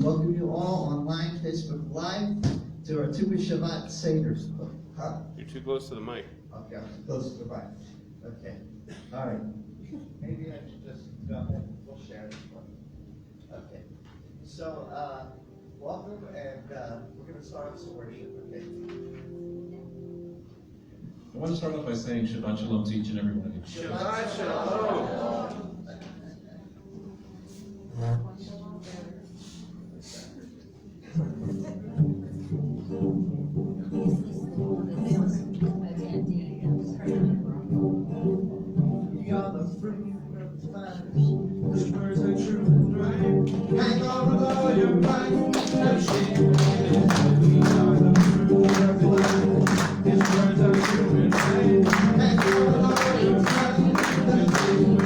welcome you all online, Facebook Live, to our BISH'VAT Seder. Huh? You're too close to the mic. Okay, I'm close to the mic. Okay, all right. Maybe I should just go ahead. We'll share this one. Okay. So, welcome, and we're going to start with some worship. Okay. I want to start off by saying Shabbat Shalom to each and every one of you. Shabbat Shalom. We are the fruit of the fighters. His words are true and right. Hang on with all your might. No shame. We are the fruit of the fighters. His words are true and right. Hang on with all your might. No shame.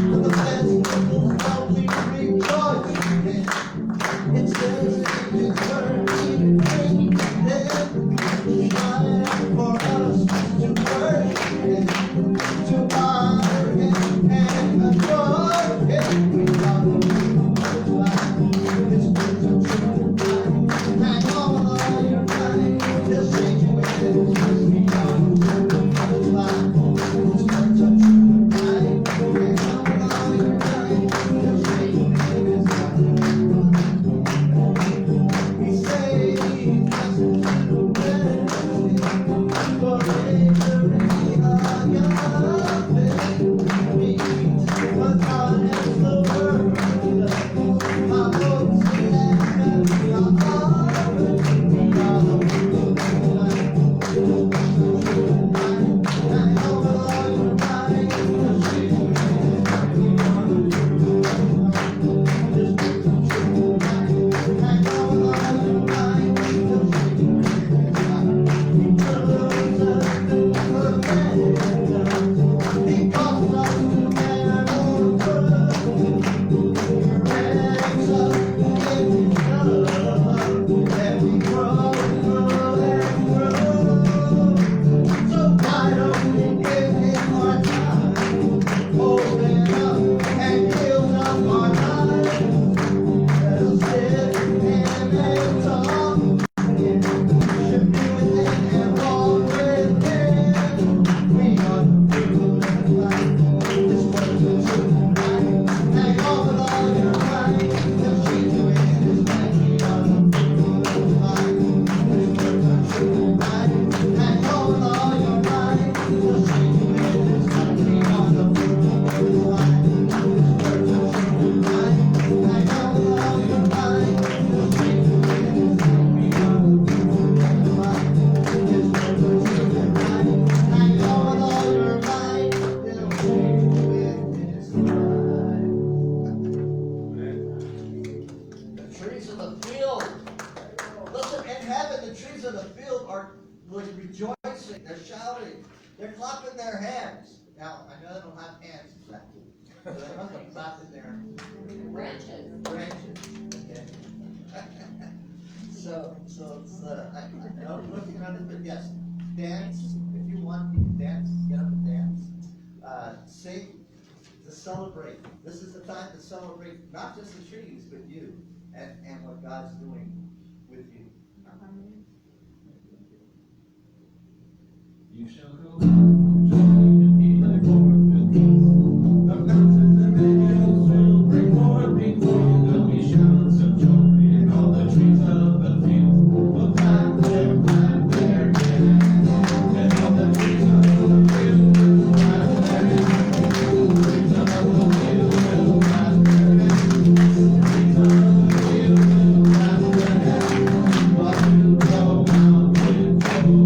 For the festivals that we rejoice in. It says in His word, we bring them. Shine for us to worship Him, to honor Him and adore Him. We are the people of life. His words are true and right. Hang on with all your might. He'll save you in His words. We are the people of life. His words are true and right. Hang on with all your might. He'll save you in His words. He saves us to the way. For victory on your faith, but God has the word. My hopes and we are already. We are the people of life. Hang on with all your might. We are the people of life. Hang on with all your might. Rejoicing, they're shouting, they're clapping their hands. Now, I know they don't have hands exactly, so they must have clapping their branches. Okay. so it's I'm looking around it, but yes, dance if you want. You can dance, get up and dance. Sing to celebrate. This is the time to celebrate not just the trees, but you and what God's doing with you. You shall go and be like forth with peace. The mountains and the hills will bring forth before you. There'll be shouts of joy, and all the trees of the field will clap their hands. And all the trees of the field will clap their hands. Trees of the field will clap their hands. Trees of the field will clap their hands. While you go out with joy.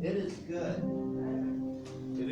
It is good. It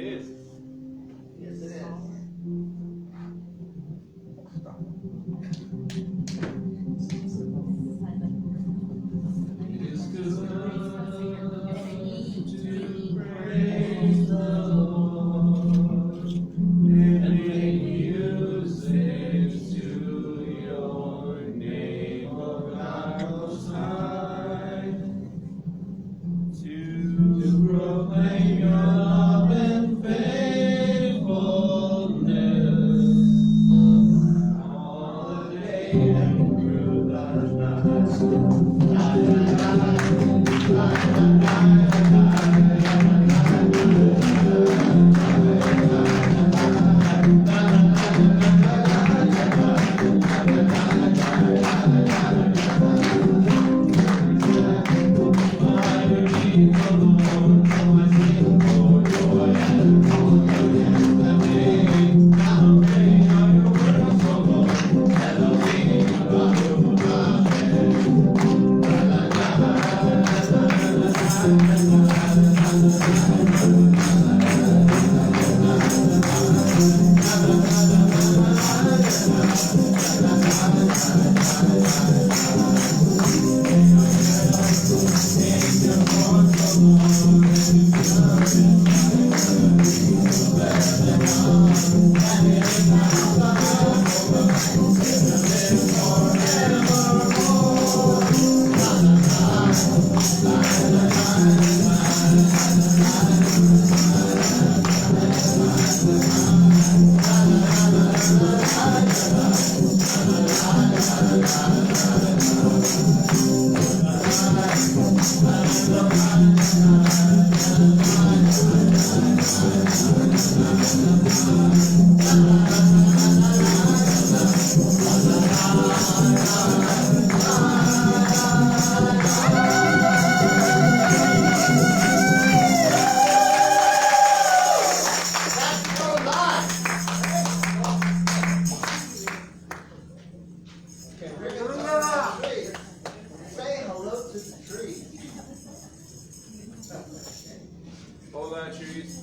Hold that, trees.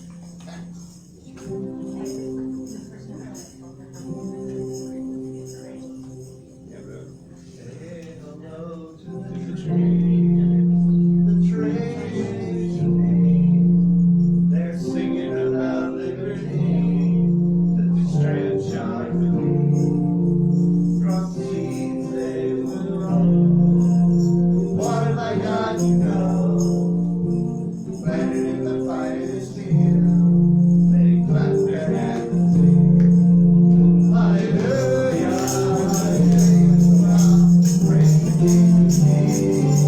Yeah, bro. Say hello to the tree. The trees they're singing about liberty that we stretch our feet. From seeds they will roll, water like God you know, planted in the finest field, they clap their hands and sing. Hallelujah, hallelujah, praise the King of Kings.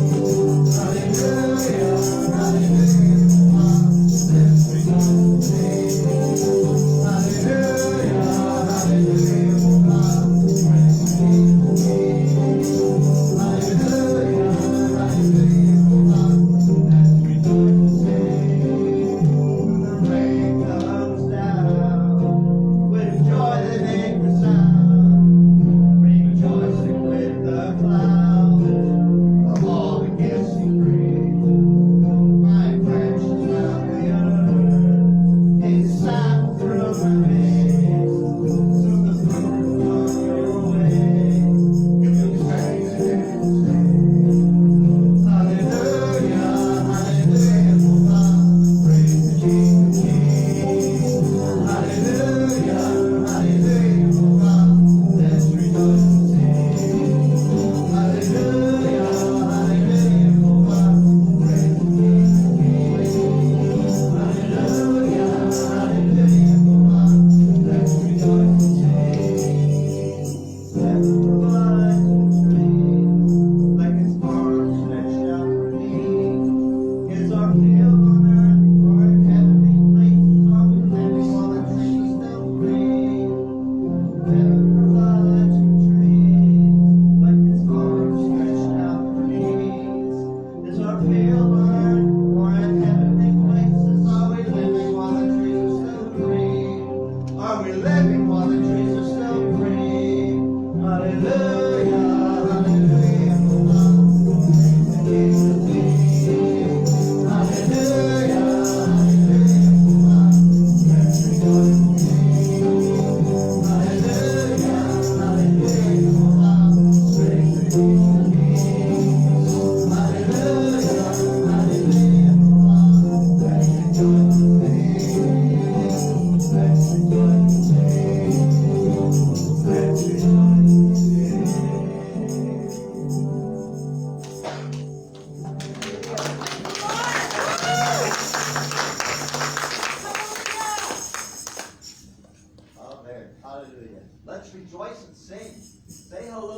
Hallelujah, hallelujah, let's begin to sing. Hallelujah, hallelujah, praise the King of Kings. Hallelujah, hallelujah, let's begin to sing. The rain comes down, with joy they make the sound, rejoicing with the clouds of all the gifts you bring. My branches round the earth, it's sap through my veins, so the fruit of your way, you can praise and sing. Hallelujah, hallelujah, praise the King of Kings. Hallelujah, hallelujah, let's rejoice and sing. Hallelujah, hallelujah, praise the King of Kings. Hallelujah, hallelujah, let's rejoice and sing. Let the blood stream like its arms stretched out for me. Is our field on earth or in heavenly places? Are we living while the trees are still green? Heaven provides for trees like its arms stretched out for me. Is our field on earth or in heavenly places? Are we living while the trees are still green? Are we living while the trees are still green? Hallelujah.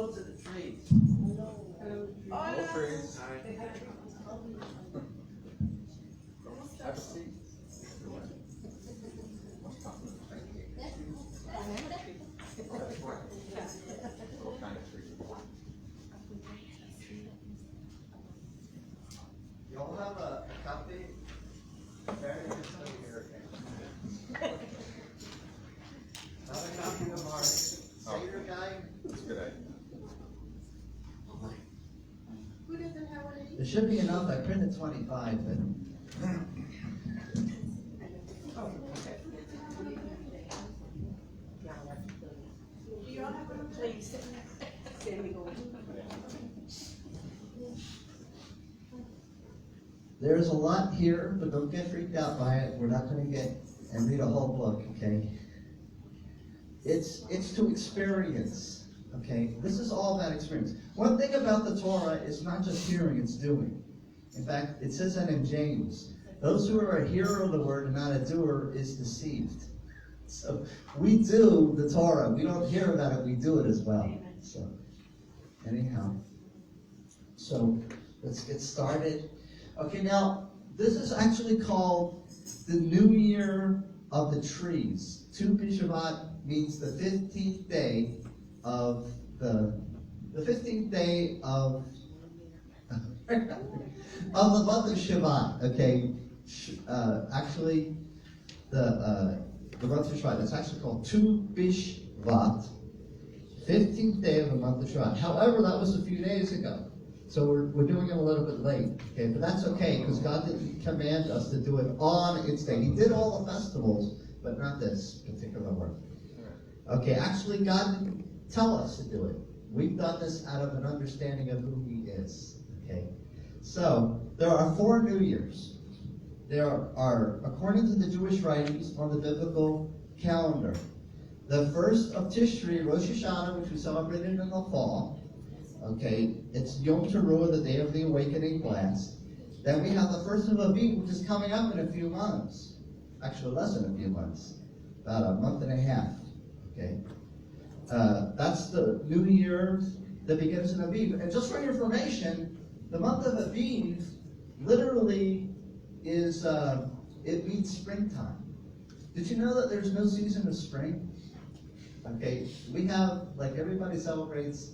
hello to the trees. All trees. Have a seat. What kind of tree? Y'all have a copy? Very interesting here again. Have a copy of our Seder guide? That's a good idea. Who doesn't have one of these? There should be enough, I printed 25, but. Do y'all have one? Please. Send me one. There's a lot here, but don't get freaked out by it. We're not gonna get and read a whole book, okay? It's to experience, okay? This is all about experience. One thing about the Torah is not just hearing, it's doing. In fact, it says that in James. Those who are a hearer of the word and not a doer is deceived. So we do the Torah. We don't hear about it, we do it as well. So anyhow. So let's get started. Okay, now this is actually called the New Year of the Trees. Tu BISH'VAT means the 15th day of the 15th day of of the month of Shabbat. Okay, actually the month of Shabbat. It's actually called Tu BISH'VAT, 15th day of the month of Shabbat. However, that was a few days ago. So we're doing it a little bit late, okay? But that's okay, because God didn't command us to do it on its day. He did all the festivals, but not this particular one. Okay, actually God didn't tell us to do it. We've done this out of an understanding of who He is, okay? So, there are 4 New Years. There are, according to the Jewish writings, on the biblical calendar. The first of Tishri, Rosh Hashanah, which we celebrated in the fall. Okay, it's Yom Teruah, the day of the awakening blast. Then we have the first of Aviv, which is coming up in a few months. Actually, less than a few months. About a month and a half. Okay, that's the New Year that begins in Aviv. And just for your information, the month of Aviv literally is, it means springtime. Did you know that there's no season of spring? Okay, we have, like everybody celebrates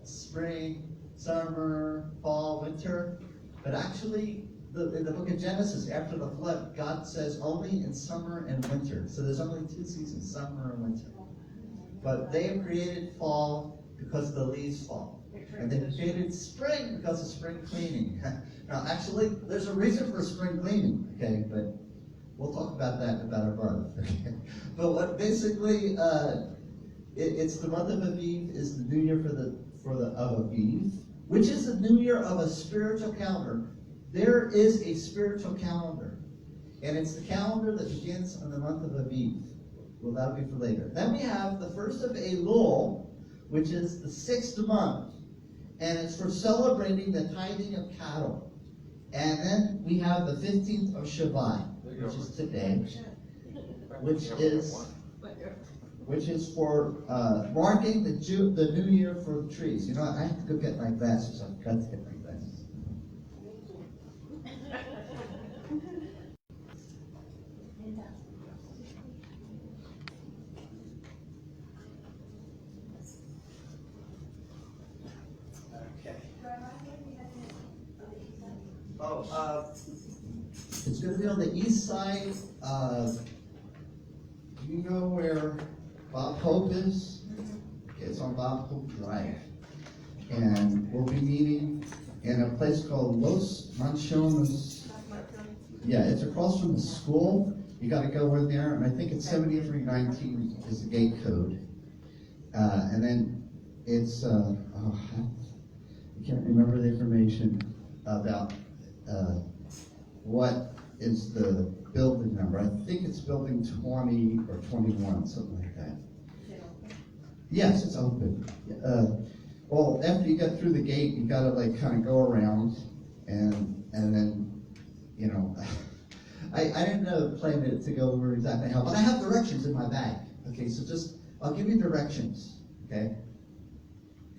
spring, summer, fall, winter. But actually, in the book of Genesis, after the flood, God says only in summer and winter. So there's only 2 seasons, summer and winter. But they have created fall because the leaves fall. And they created spring because of spring cleaning. Now, actually, there's a reason for spring cleaning, okay? But we'll talk about that in about a month. Okay? But what basically, it's the month of Aviv is the New Year of Aviv, which is the New Year of a spiritual calendar. There is a spiritual calendar, and it's the calendar that begins on the month of Aviv. Well, that'll be for later. Then we have the first of Elul, which is the 6th month, and it's for celebrating the tithing of cattle. And then we have the 15th of Shabbat, which is today, which is for marking the New Year for the trees. You know what? I have to go get my glasses. I've got to get my glasses. Okay. It's going to be on the east side. Do you know where Bob Hope is? Okay, it's on Bob Hope Drive. And we'll be meeting in a place called Los Manchones. Yeah, it's across from the school. You got to go in there, and I think it's 7319 is the gate code. And then it's, I can't remember the information about what is the building number. I think it's building 20 or 21, something like that. Yes, it's open. Well, after you get through the gate, you gotta like kind of go around, and then, you know, I didn't plan to go over exactly how, but I have directions in my bag. Okay, so I'll give you directions. Okay,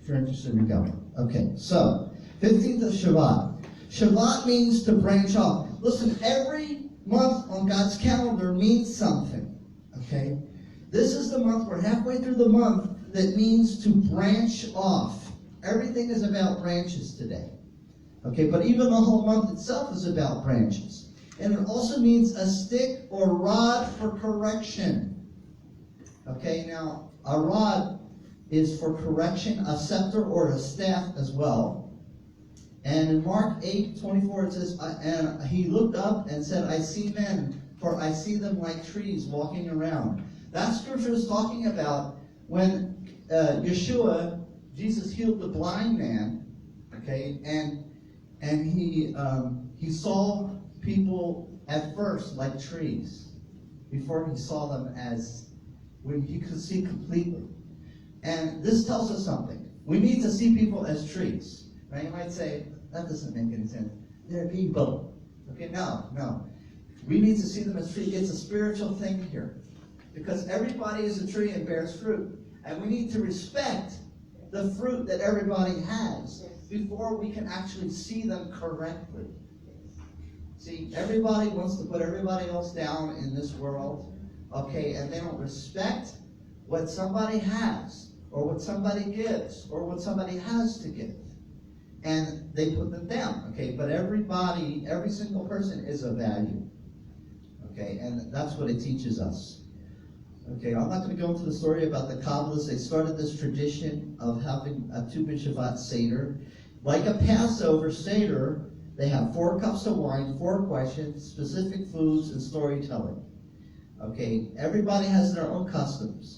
if you're interested in going. Okay, so 15th of Shabbat. Shabbat means to branch off. Listen, every month on God's calendar means something. Okay? This is the month, we're halfway through the month, that means to branch off. Everything is about branches today. Okay, but even the whole month itself is about branches. And it also means a stick or rod for correction. Okay, now a rod is for correction, a scepter or a staff as well. And in Mark 8:24 it says, and he looked up and said, I see men, for I see them like trees walking around. That scripture is talking about when Yeshua, Jesus healed the blind man, okay, and he saw people at first like trees before he saw them as when he could see completely. And this tells us something. We need to see people as trees. Right? You might say, that doesn't make any sense. They're people. Okay, no. We need to see them as trees. It's a spiritual thing here. Because everybody is a tree and bears fruit. And we need to respect the fruit that everybody has before we can actually see them correctly. See, everybody wants to put everybody else down in this world, okay, and they don't respect what somebody has, or what somebody gives, or what somebody has to give. And they put them down, okay, but everybody, every single person is of value, okay, and that's what it teaches us. Okay, I'm not going to go into the story about the Kabbalists. They started this tradition of having a Tu BISH'VAT Seder. Like a Passover Seder, they have 4 cups of wine, 4 questions, specific foods, and storytelling. Okay, everybody has their own customs.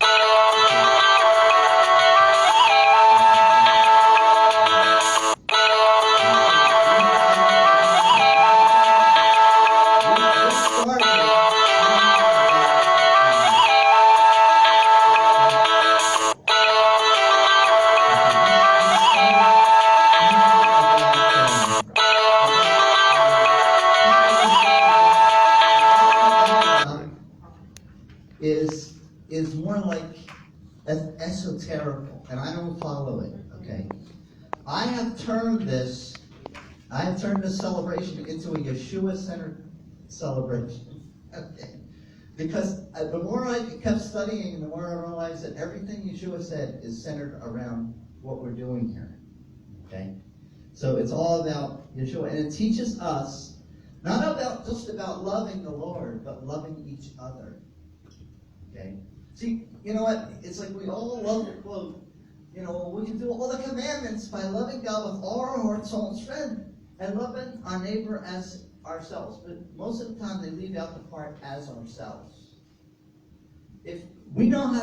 Is more like esoterical, and I don't follow it, okay? I have turned this celebration into a Yeshua-centered celebration, okay? Because the more I kept studying, the more I realized that everything Yeshua said is centered around what we're doing here, okay? So it's all about Yeshua, and it teaches us not just about loving the Lord, but loving each other. Okay? See, you know what? It's like we all love the quote, you know, we can do all the commandments by loving God with all our heart, soul, and strength, and loving our neighbor as ourselves. But most of the time they leave out the part as ourselves. If we know how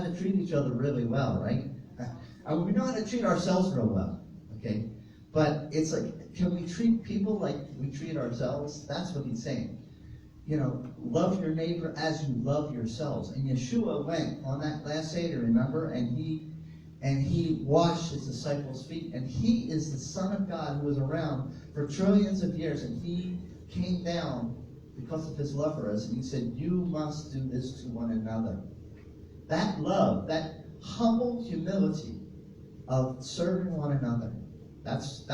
to treat each other really well, right? We know how to treat ourselves real well, okay? But it's like, can we treat people like we treat ourselves? That's what he's saying. You know, love your neighbor as you love yourselves. And Yeshua went on that last Seder, remember? And he washed his disciples' feet. And he is the Son of God who was around for trillions of years. And he came down because of his love for us. And he said, you must do this to one another. That love, that humble humility of serving one another. That's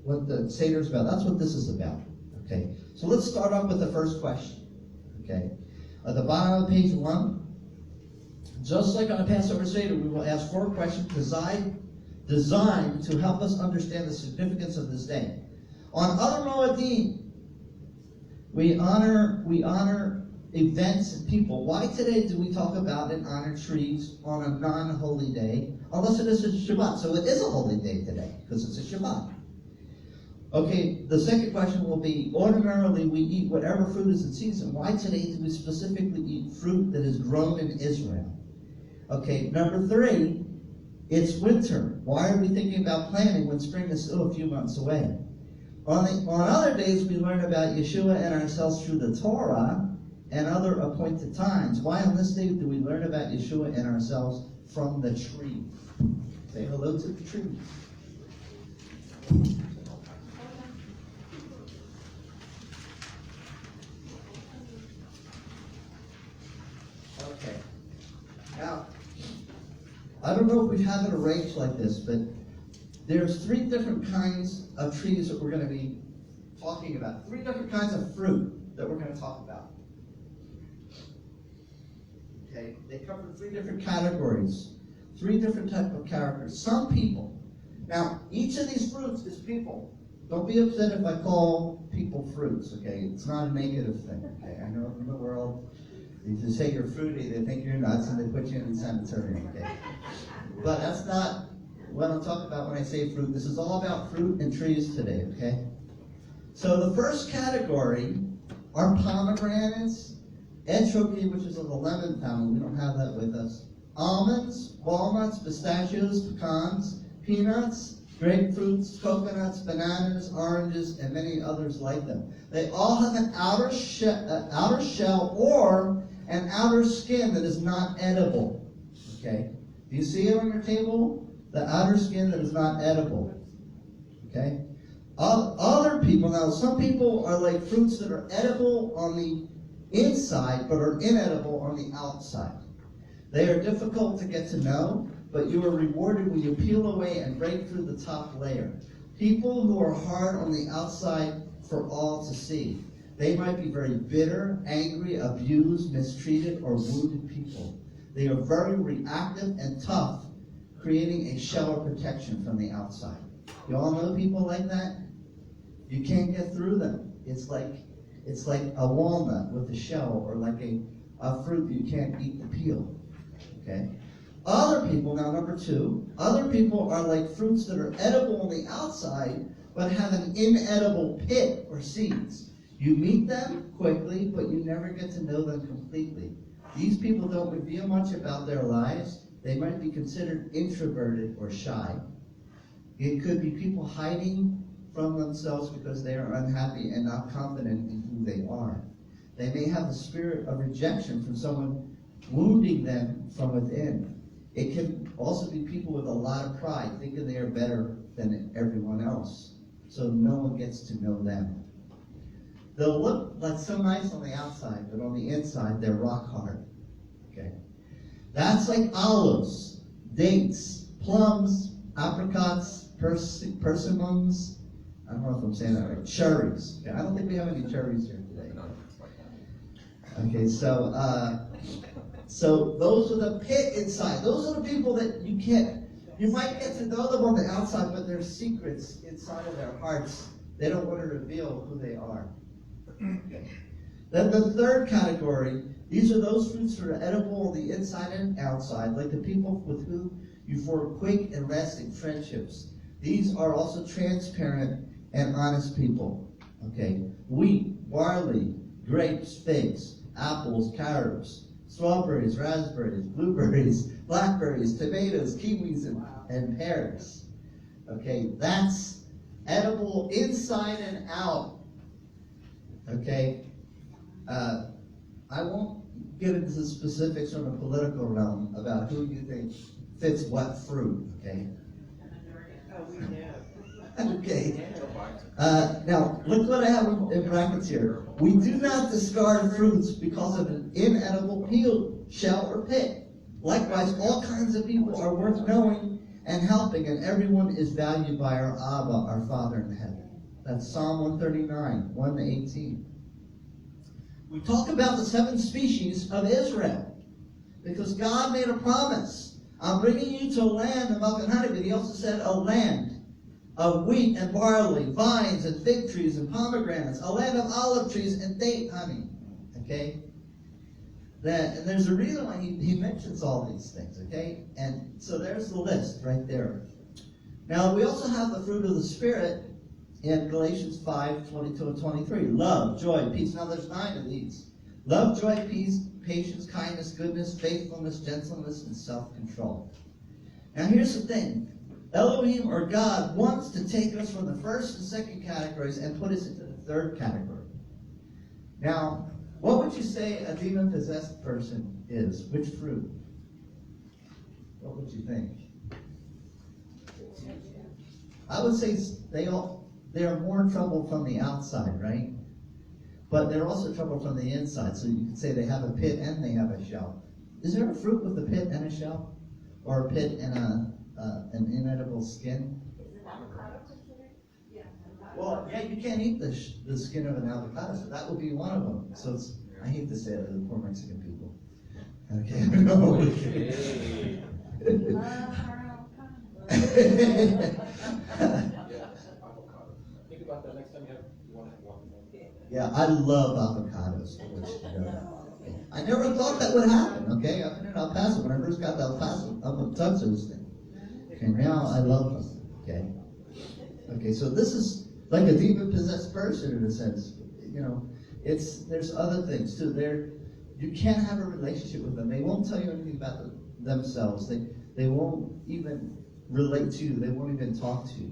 what the Seder is about. That's what this is about. Okay, so let's start off with the first question. Okay, at the bottom of page 1, just like on a Passover Seder, we will ask 4 questions designed to help us understand the significance of this day. On other Moedim, we honor events and people. Why today do we talk about and honor trees on a non-holy day, unless it is a Shabbat? So it is a holy day today because it's a Shabbat. Okay, the second question will be, ordinarily we eat whatever fruit is in season. Why today do we specifically eat fruit that is grown in Israel? Okay, number 3, it's winter. Why are we thinking about planting when spring is still a few months away? On other days, we learn about Yeshua and ourselves through the Torah and other appointed times. Why on this day do we learn about Yeshua and ourselves from the tree? Say hello to the tree. Now, I don't know if we have it arranged like this, but there's 3 different kinds of trees that we're going to be talking about. 3 different kinds of fruit that we're going to talk about. Okay, they cover 3 different categories, 3 different types of characters. Some people. Now, each of these fruits is people. Don't be upset if I call people fruits, okay? It's not a negative thing, okay? I know in the world, if you say you're fruity, they think you're nuts and they put you in the sanitarium, okay? But that's not what I'm talking about when I say fruit. This is all about fruit and trees today, okay? So the first category are pomegranates, etrog, which is of the lemon family. We don't have that with us. Almonds, walnuts, pistachios, pecans, peanuts, grapefruits, coconuts, bananas, oranges, and many others like them. They all have an outer shell or an outer skin that is not edible. Okay? Do you see it on your table? The outer skin that is not edible. Okay? Other people, now some people are like fruits that are edible on the inside but are inedible on the outside. They are difficult to get to know, but you are rewarded when you peel away and break through the top layer. People who are hard on the outside for all to see. They might be very bitter, angry, abused, mistreated, or wounded people. They are very reactive and tough, creating a shell of protection from the outside. You all know people like that? You can't get through them. It's like a walnut with a shell, or like a fruit that you can't eat the peel. Okay? Other people, now number 2, other people are like fruits that are edible on the outside, but have an inedible pit or seeds. You meet them quickly, but you never get to know them completely. These people don't reveal much about their lives. They might be considered introverted or shy. It could be people hiding from themselves because they are unhappy and not confident in who they are. They may have the spirit of rejection from someone wounding them from within. It can also be people with a lot of pride, thinking they are better than everyone else, so no one gets to know them. They'll look like so nice on the outside, but on the inside, they're rock hard. Okay? That's like olives, dates, plums, apricots, persimmons, I don't know if I'm saying that right, cherries. Okay, I don't think we have any cherries here today. Okay, so those are the pit inside. Those are the people that you might get to know them on the outside, but there's secrets inside of their hearts. They don't want to reveal who they are. Okay. Then the third category, these are those fruits that are edible on the inside and outside, like the people with whom you form quick and lasting friendships. These are also transparent and honest people. Okay, wheat, barley, grapes, figs, apples, carrots, strawberries, raspberries, blueberries, blackberries, tomatoes, kiwis, and pears. Okay, that's edible inside and out. Okay, I won't get into the specifics from the political realm about who you think fits what fruit. Okay. Oh, we know. Okay. Now, look what I have in brackets here. We do not discard fruits because of an inedible peel, shell, or pit. Likewise, all kinds of people are worth knowing and helping, and everyone is valued by our Abba, our Father in heaven. That's Psalm 139, 1-18. We talk about the 7 species of Israel because God made a promise. I'm bringing you to a land of milk and honey, but he also said a land of wheat and barley, vines and fig trees and pomegranates, a land of olive trees and date honey. Okay? And there's a reason why he mentions all these things, okay? And so there's the list right there. Now, we also have the fruit of the Spirit in Galatians 5:22 and 23. Love, joy, peace. Now, there's 9 of these. Love, joy, peace, patience, kindness, goodness, faithfulness, gentleness, and self-control. Now, here's the thing. Elohim, or God, wants to take us from the first and second categories and put us into the third category. Now, what would you say a demon-possessed person is? Which fruit? What would you think? I would say they are more trouble from the outside, right? But they're also trouble from the inside. So you could say they have a pit and they have a shell. Is there a fruit with a pit and a shell? or a pit and an inedible skin? Is it avocado considered? Yeah. Well, yeah, you can't eat the skin of an avocado, so that would be one of them. So it's, I hate to say it, the poor Mexican people. Okay, no. Avocado. Think about that next time you want to have one. Yeah, I love avocados. I never thought that would happen, okay? I've been in El Paso. When I first got to El Paso, I'm obsessed with this thing. Okay, now I love them, okay? Okay, so this is like a demon-possessed person in a sense. You know, there's other things too. You can't have a relationship with them. They won't tell you anything about themselves. They won't even relate to you. They won't even talk to you,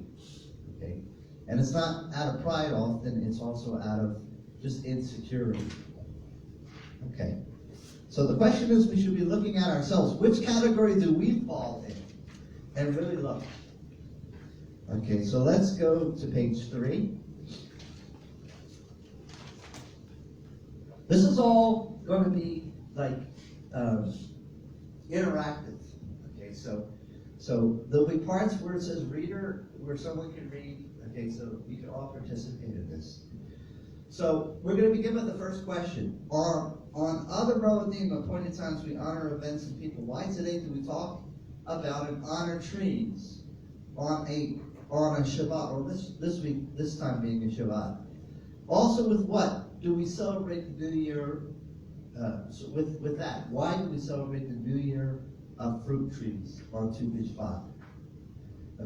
okay? And it's not out of pride often. It's also out of just insecurity. Okay. So the question is, we should be looking at ourselves. Which category do we fall in? And really look. Okay, so let's go to page 3. This is all going to be like interactive. Okay, so there'll be parts where it says reader, where someone can read. Okay, so you can all participate in this. So we're going to begin with the first question. On other Moedim appointed times we honor events and people. Why today do we talk about and honor trees on a Shabbat, or this week, this time being a Shabbat? Also with what do we celebrate the New Year? So with that, why do we celebrate the New Year of fruit trees, or Tu BISH'VAT?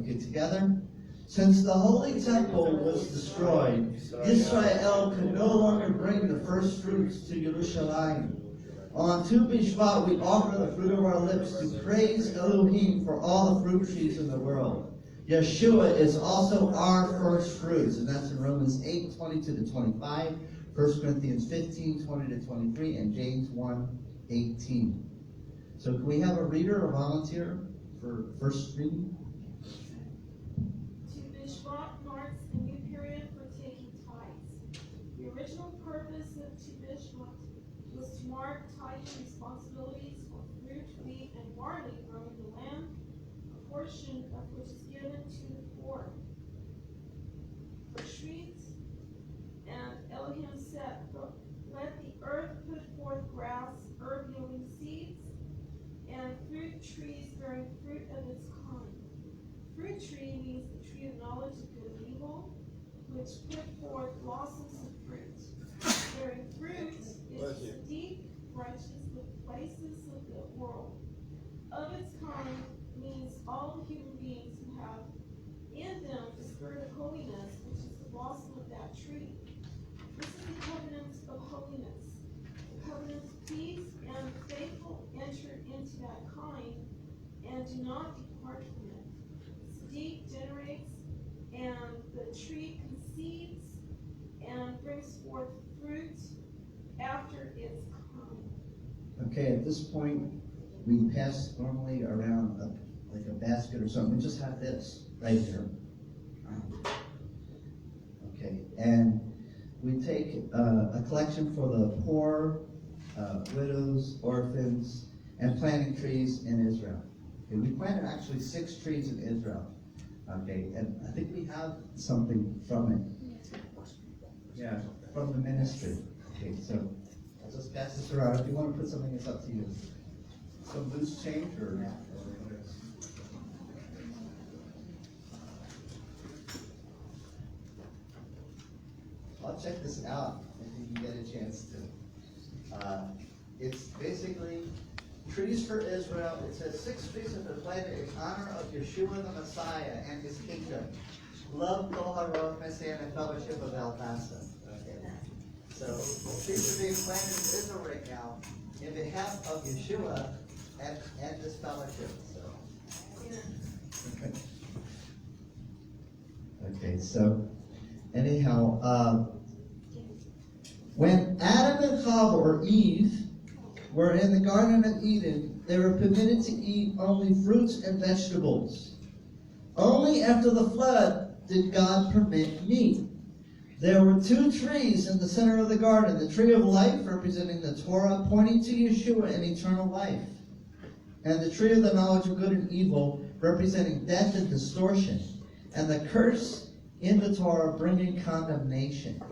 Okay, together? Since the Holy Temple was destroyed, Israel could no longer bring the first fruits to Yerushalayim. On Tu BISH'VAT, we offer the fruit of our lips to praise Elohim for all the fruit trees in the world. Yeshua is also our first fruits, and that's in Romans 8, 22-25, 1 Corinthians 15, 20-23, and James 1, 18. So can we have a reader or volunteer for first reading? BISH'VAT marks a new period for taking tithes. The original purpose of BISH'VAT was to mark tithing responsibilities for fruit, wheat, and barley grown in the land, a portion of which is given to the poor. For trees, and Elohim said, let the earth put forth grass, herb yielding seeds, and fruit trees bearing fruit of its kind. Fruit tree means the tree of knowledge of good and evil, which put forth blossoms of fruit. Bearing fruit is the deep, righteous places of the world. Of its kind means all the human beings who have in them the spirit of holiness, which is the blossom of that tree. This is the covenant of holiness, the covenant of peace, and the faithful enter into that kind and do not depart from it. Sadiq generates, and the tree conceives and brings forth fruit after its kind. Okay, at this point, we pass normally around like a basket or something. We just have this right here. Okay, and we take a collection for the poor, widows, orphans, and planting trees in Israel. Okay, we planted actually 6 trees in Israel. Okay, and I think we have something from it. Yeah, from the ministry. Okay, so I'll just pass this around. If you want to put something, it's up to you. Some loose change or not? I'll check this out if you can get a chance to. It's basically trees for Israel. It says 6 trees have been planted in honor of Yeshua the Messiah and his kingdom. Love, Koharot, Messiah, and fellowship of El Paso. Okay. So trees are being planted in Israel right now in behalf of Yeshua and this fellowship. So. Okay, so anyhow, when Adam and Chava, or Eve, were in the Garden of Eden, they were permitted to eat only fruits and vegetables. Only after the flood did God permit meat. There were 2 trees in the center of the garden, the tree of life representing the Torah, pointing to Yeshua and eternal life, and the tree of the knowledge of good and evil representing death and distortion, and the curse in the Torah bringing condemnation.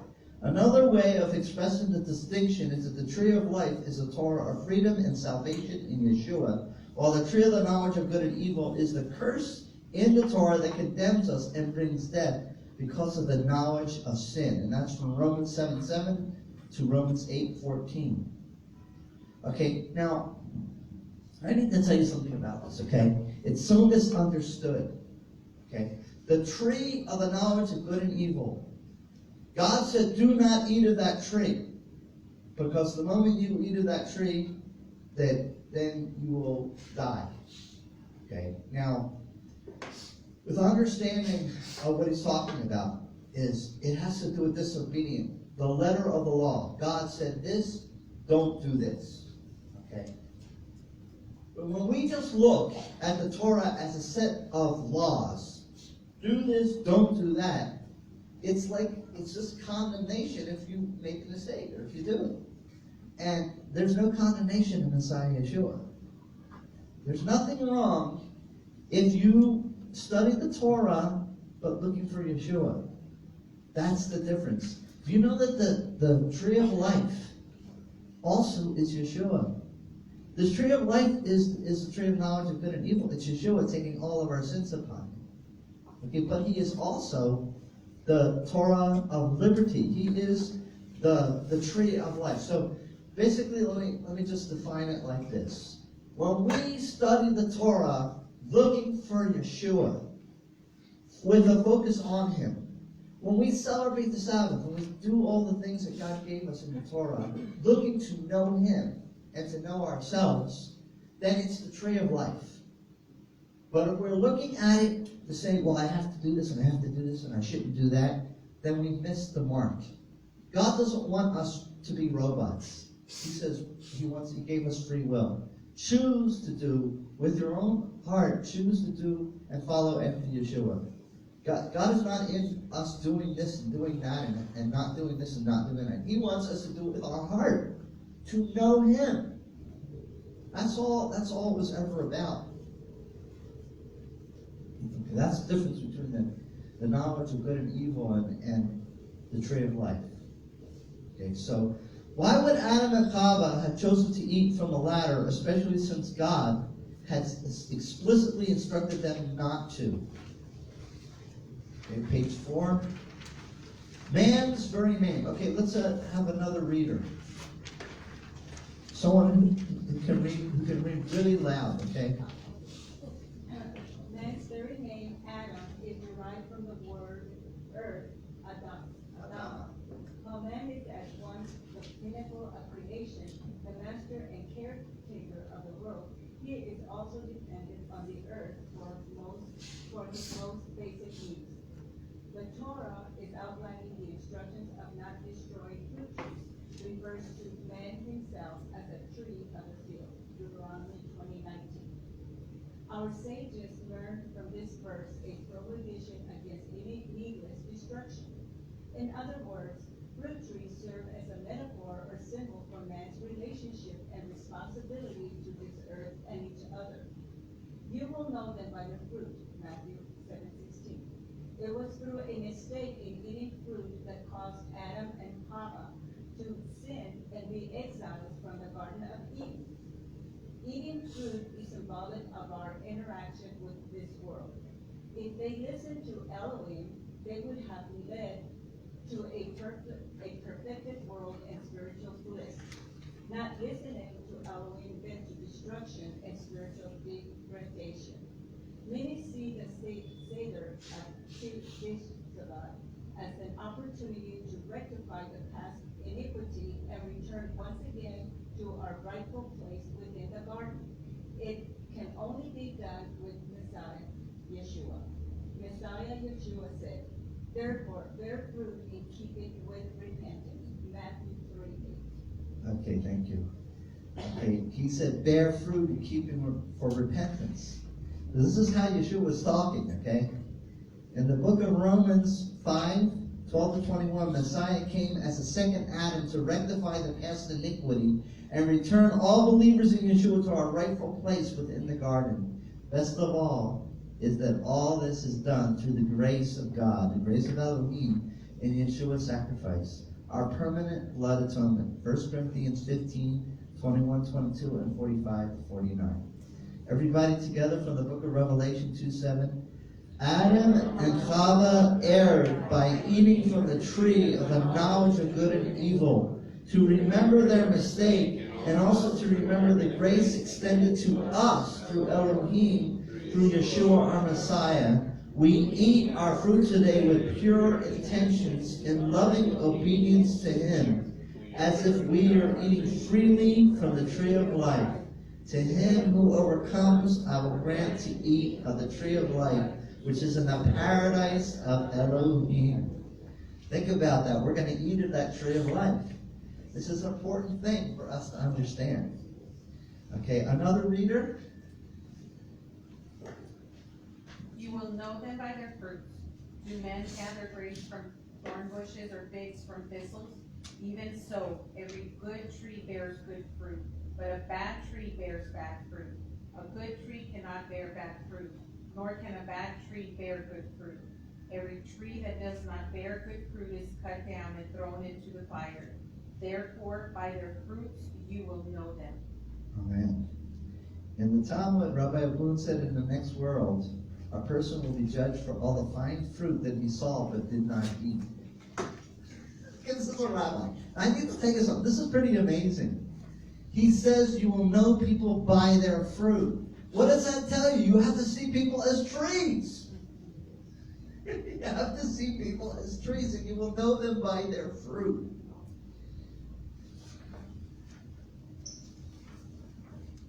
Another way of expressing the distinction is that the tree of life is a Torah of freedom and salvation in Yeshua, while the tree of the knowledge of good and evil is the curse in the Torah that condemns us and brings death because of the knowledge of sin. And that's from Romans 7:7 to Romans 8:14. Okay, now, I need to tell you something about this, okay? It's so misunderstood, okay? The tree of the knowledge of good and evil. God said, do not eat of that tree, because the moment you eat of that tree, then you will die. Okay, now, with understanding of what he's talking about, is it has to do with disobedience. The letter of the law. God said this, don't do this. Okay? But when we just look at the Torah as a set of laws, do this, don't do that, it's just condemnation if you make a mistake or if you do it. And there's no condemnation in Messiah Yeshua. There's nothing wrong if you study the Torah but looking for Yeshua. That's the difference. Do you know that the tree of life also is Yeshua? The tree of life is the tree of knowledge of good and evil. It's Yeshua taking all of our sins upon him. Okay, but he is also the Torah of liberty. He is the tree of life. So basically, let me just define it like this. When we study the Torah looking for Yeshua, with a focus on him, when we celebrate the Sabbath, when we do all the things that God gave us in the Torah, looking to know him and to know ourselves, then it's the tree of life. But if we're looking at it to say, well, I have to do this and I have to do this and I shouldn't do that, then we miss the mark. God doesn't want us to be robots. He says he gave us free will. Choose to do with your own heart, choose to do and follow after Yeshua. God is not in us doing this and doing that and not doing this and not doing that. He wants us to do it with our heart, to know him. That's all it was ever about. Okay, that's the difference between the knowledge of good and evil and the tree of life. Okay, so why would Adam and Chava have chosen to eat from the latter, especially since God had explicitly instructed them not to? Okay, page 4. Man's very name. Okay, let's have another reader. Someone who can read really loud, okay? Man's very name, Adam, is derived from the word earth, Adam. Man is at once the pinnacle of creation, the master and caretaker of the world. He is also dependent on the earth for his most basic needs. The Torah is outlining the instructions of not destroying fruit trees, refers to man himself as a tree of the field, Deuteronomy 20:19. Our sages learned from this verse a prohibition against any needless destruction. In other words, fruit trees serve as a metaphor or symbol for man's relationship and responsibility to this earth and each other. You will know them by their fruit, Matthew 7:16. It was through a mistake in eating fruit that caused Adam and Chava to sin and be exiled from the Garden of Eden. Eating fruit is symbolic of our interaction with this world. If they listened to Elohim, they would have led to a perfected world and spiritual bliss. Not listening to Elohim led to destruction and spiritual degradation. Many see the Seder BISH'VAT as an opportunity to rectify the past iniquity and return once again to our rightful place within the garden. It can only be done with Messiah Yeshua. Messiah Yeshua said, therefore, bear fruit in keeping with repentance. Matthew 3:8. Okay, thank you. Okay, he said, bear fruit in keeping for repentance. This is how Yeshua was talking, okay? In the book of Romans 5, 12 to 21, Messiah came as a second Adam to rectify the past iniquity and return all believers in Yeshua to our rightful place within the garden. Best of all is that all this is done through the grace of God, the grace of Elohim in Yeshua's sacrifice, our permanent blood atonement. 1 Corinthians 15, 21, 22, and 45 to 49. Everybody together from the book of Revelation 2:7. Adam and Chava erred by eating from the tree of the knowledge of good and evil, to remember their mistake and also to remember the grace extended to us through Elohim, through Yeshua our Messiah. We eat our fruit today with pure intentions in loving obedience to Him, as if we are eating freely from the tree of life. To him who overcomes, I will grant to eat of the tree of life, which is in the paradise of Elohim. Think about that. We're going to eat of that tree of life. This is an important thing for us to understand. Okay, another reader. You will know them by their fruits. Do men gather grapes from thorn bushes or figs from thistles? Even so, every good tree bears good fruit, but a bad tree bears bad fruit. A good tree cannot bear bad fruit, nor can a bad tree bear good fruit. Every tree that does not bear good fruit is cut down and thrown into the fire. Therefore, by their fruits you will know them. Amen. In the Talmud, Rabbi Abun said, in the next world, a person will be judged for all the fine fruit that he saw but did not eat. This is a rabbi. I need to tell you something. This is pretty amazing. He says you will know people by their fruit. What does that tell you? You have to see people as trees. You have to see people as trees, and you will know them by their fruit.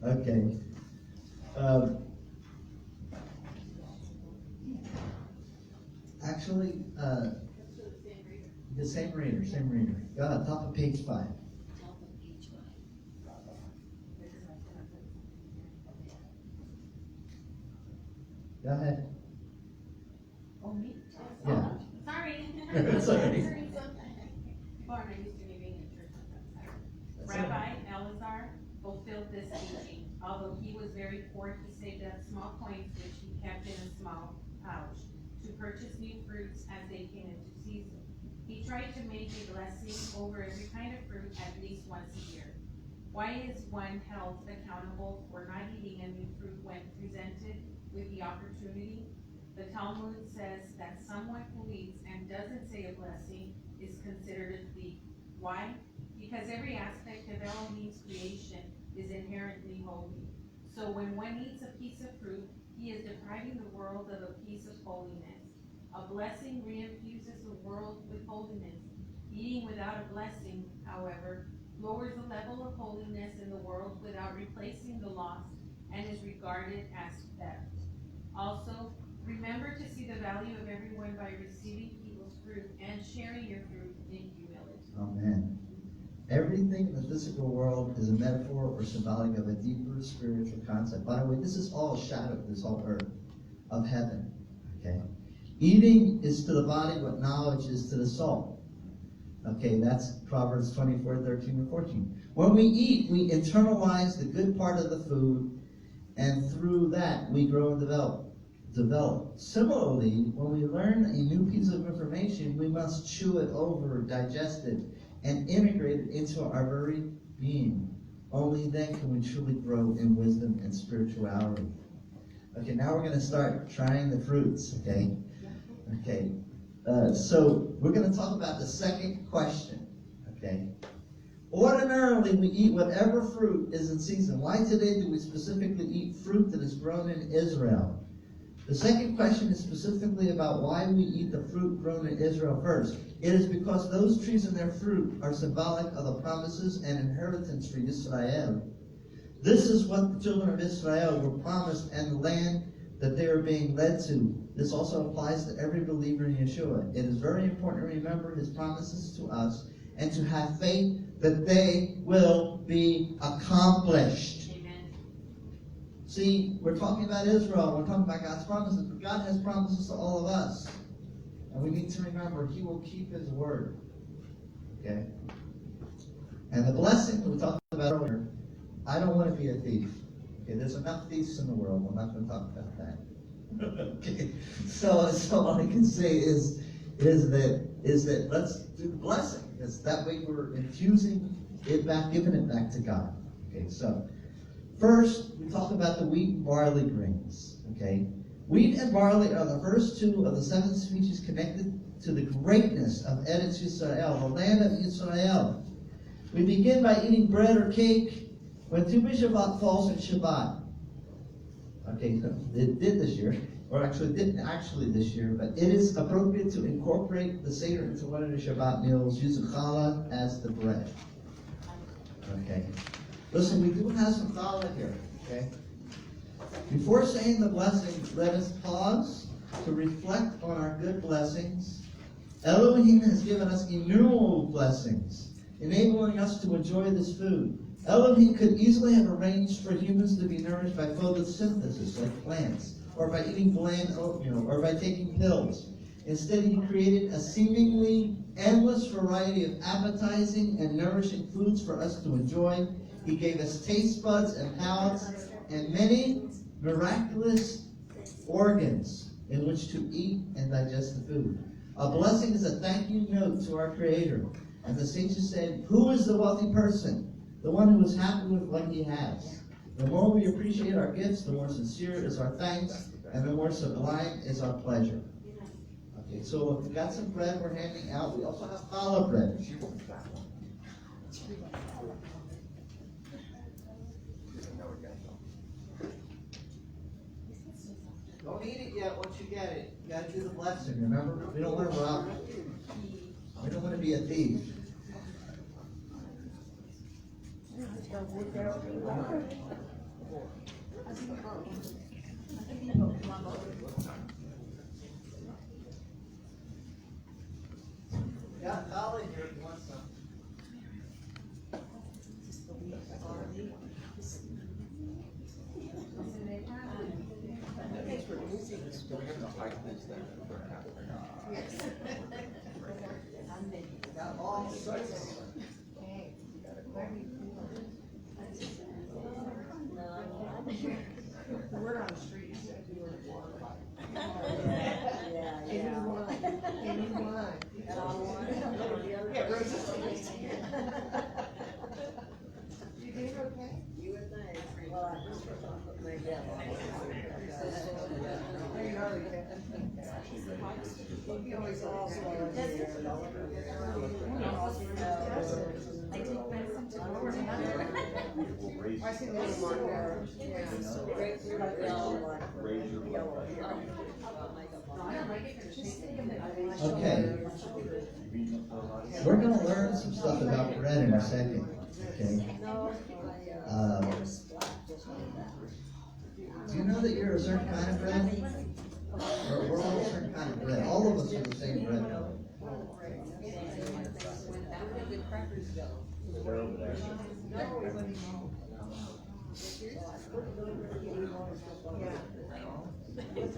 Okay. Actually, the same reader. Go ahead, top of page 5. Go ahead. Oh, me? Yeah. Sorry. It's okay. Born, I used to be being in church. That's all right. Rabbi Elazar fulfilled this teaching. Although he was very poor, he saved up small coins which he kept in a small pouch to purchase new fruits as they came into season. He tried to make a blessing over every kind of fruit at least once a year. Why is one held accountable for not eating a new fruit when presented with the opportunity? The Talmud says that someone who eats and doesn't say a blessing is considered a thief. Why? Because every aspect of Elohim's creation is inherently holy. So when one eats a piece of fruit, he is depriving the world of a piece of holiness. A blessing reinfuses the world with holiness. Eating without a blessing, however, lowers the level of holiness in the world without replacing the lost and is regarded as theft. Also, remember to see the value of everyone by receiving people's fruit and sharing your fruit in humility. Amen. Everything in the physical world is a metaphor or symbolic of a deeper spiritual concept. By the way, this is all a shadow of this whole earth, of heaven. Okay? Eating is to the body what knowledge is to the soul. Okay, that's Proverbs 24, 13, and 14. When we eat, we internalize the good part of the food, and through that we grow and develop. Similarly, when we learn a new piece of information, we must chew it over, digest it, and integrate it into our very being. Only then can we truly grow in wisdom and spirituality. Okay, now we're going to start trying the fruits, okay? Okay, so we're going to talk about the second question, okay? Ordinarily, we eat whatever fruit is in season. Why today do we specifically eat fruit that is grown in Israel? The second question is specifically about why we eat the fruit grown in Israel first. It is because those trees and their fruit are symbolic of the promises and inheritance for Israel. This is what the children of Israel were promised and the land that they are being led to. This also applies to every believer in Yeshua. It is very important to remember his promises to us and to have faith that they will be accomplished. Amen. See, we're talking about Israel, we're talking about God's promises, but God has promises to all of us. And we need to remember, he will keep his word. Okay? And the blessing that we talked about earlier, I don't want to be a thief. Okay, there's enough thieves in the world. I'm not going to talk about that. Okay, so all I can say is that let's do the blessing. Because that way we're infusing it back, giving it back to God. Okay, so first we talk about the wheat and barley grains. Okay, wheat and barley are the first two of the 7 species connected to the greatness of Eretz Yisrael, the land of Yisrael. We begin by eating bread or cake when Tu BiSh'VAT falls in Shabbat. Okay, it did this year, or actually didn't actually this year, but it is appropriate to incorporate the Seder into one of the Shabbat meals, using challah as the bread. Okay. Listen, we do have some challah here, okay? Before saying the blessing, let us pause to reflect on our good blessings. Elohim has given us innumerable blessings, enabling us to enjoy this food. Elohim could easily have arranged for humans to be nourished by photosynthesis, like plants, or by eating bland oatmeal, or by taking pills. Instead, he created a seemingly endless variety of appetizing and nourishing foods for us to enjoy. He gave us taste buds and palates, and many miraculous organs in which to eat and digest the food. A blessing is a thank you note to our Creator. And the sages said, who is the wealthy person? The one who is happy with what he has. The more we appreciate our gifts, the more sincere is our thanks, and the more sublime is our pleasure. Okay, so we've got some bread we're handing out. We also have challah bread. Don't eat it yet once you get it. You gotta do the blessing, remember? We don't want to rob. We don't want to be a thief. Got challah here if you want some. Do we have to hide these then? Got all sorts. We're on the street. Anyone. Yeah, Rosa. You doing okay? You would think. Well, I just put my dad on. Hey, Harley. He always also. I take medicine to lower I see the little mark there. Yeah. Grapefruit, I feel Raise your yellow. I don't like it, just think of it. Okay. We're going to learn some stuff about bread in a second. Okay. Do you know that you're a certain kind of bread? Or we're all a certain kind of bread. All of us are the same bread.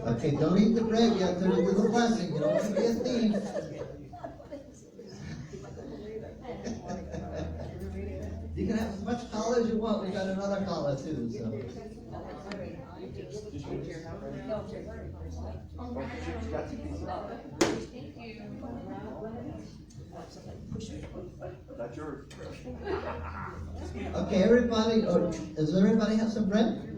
Okay, don't eat the bread yet till you do the blessing. You don't want to be a thief. You can have as much challah as you want. We got another challah too. So. That's yours. Okay, everybody. Does everybody have some bread?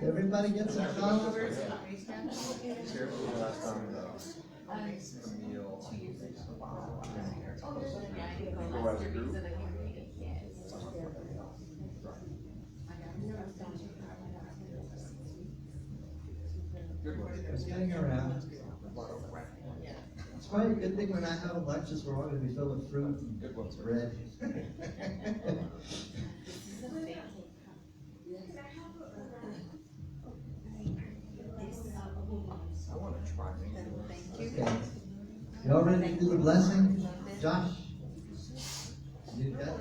Everybody get some challah? Seriously, last time the meal. Go as a group. Good one. It's getting around. It's probably a good thing we're not having lunches. We're all going to be filled with fruit and Good ones. bread. Okay. You all ready to do the blessing? Josh? You got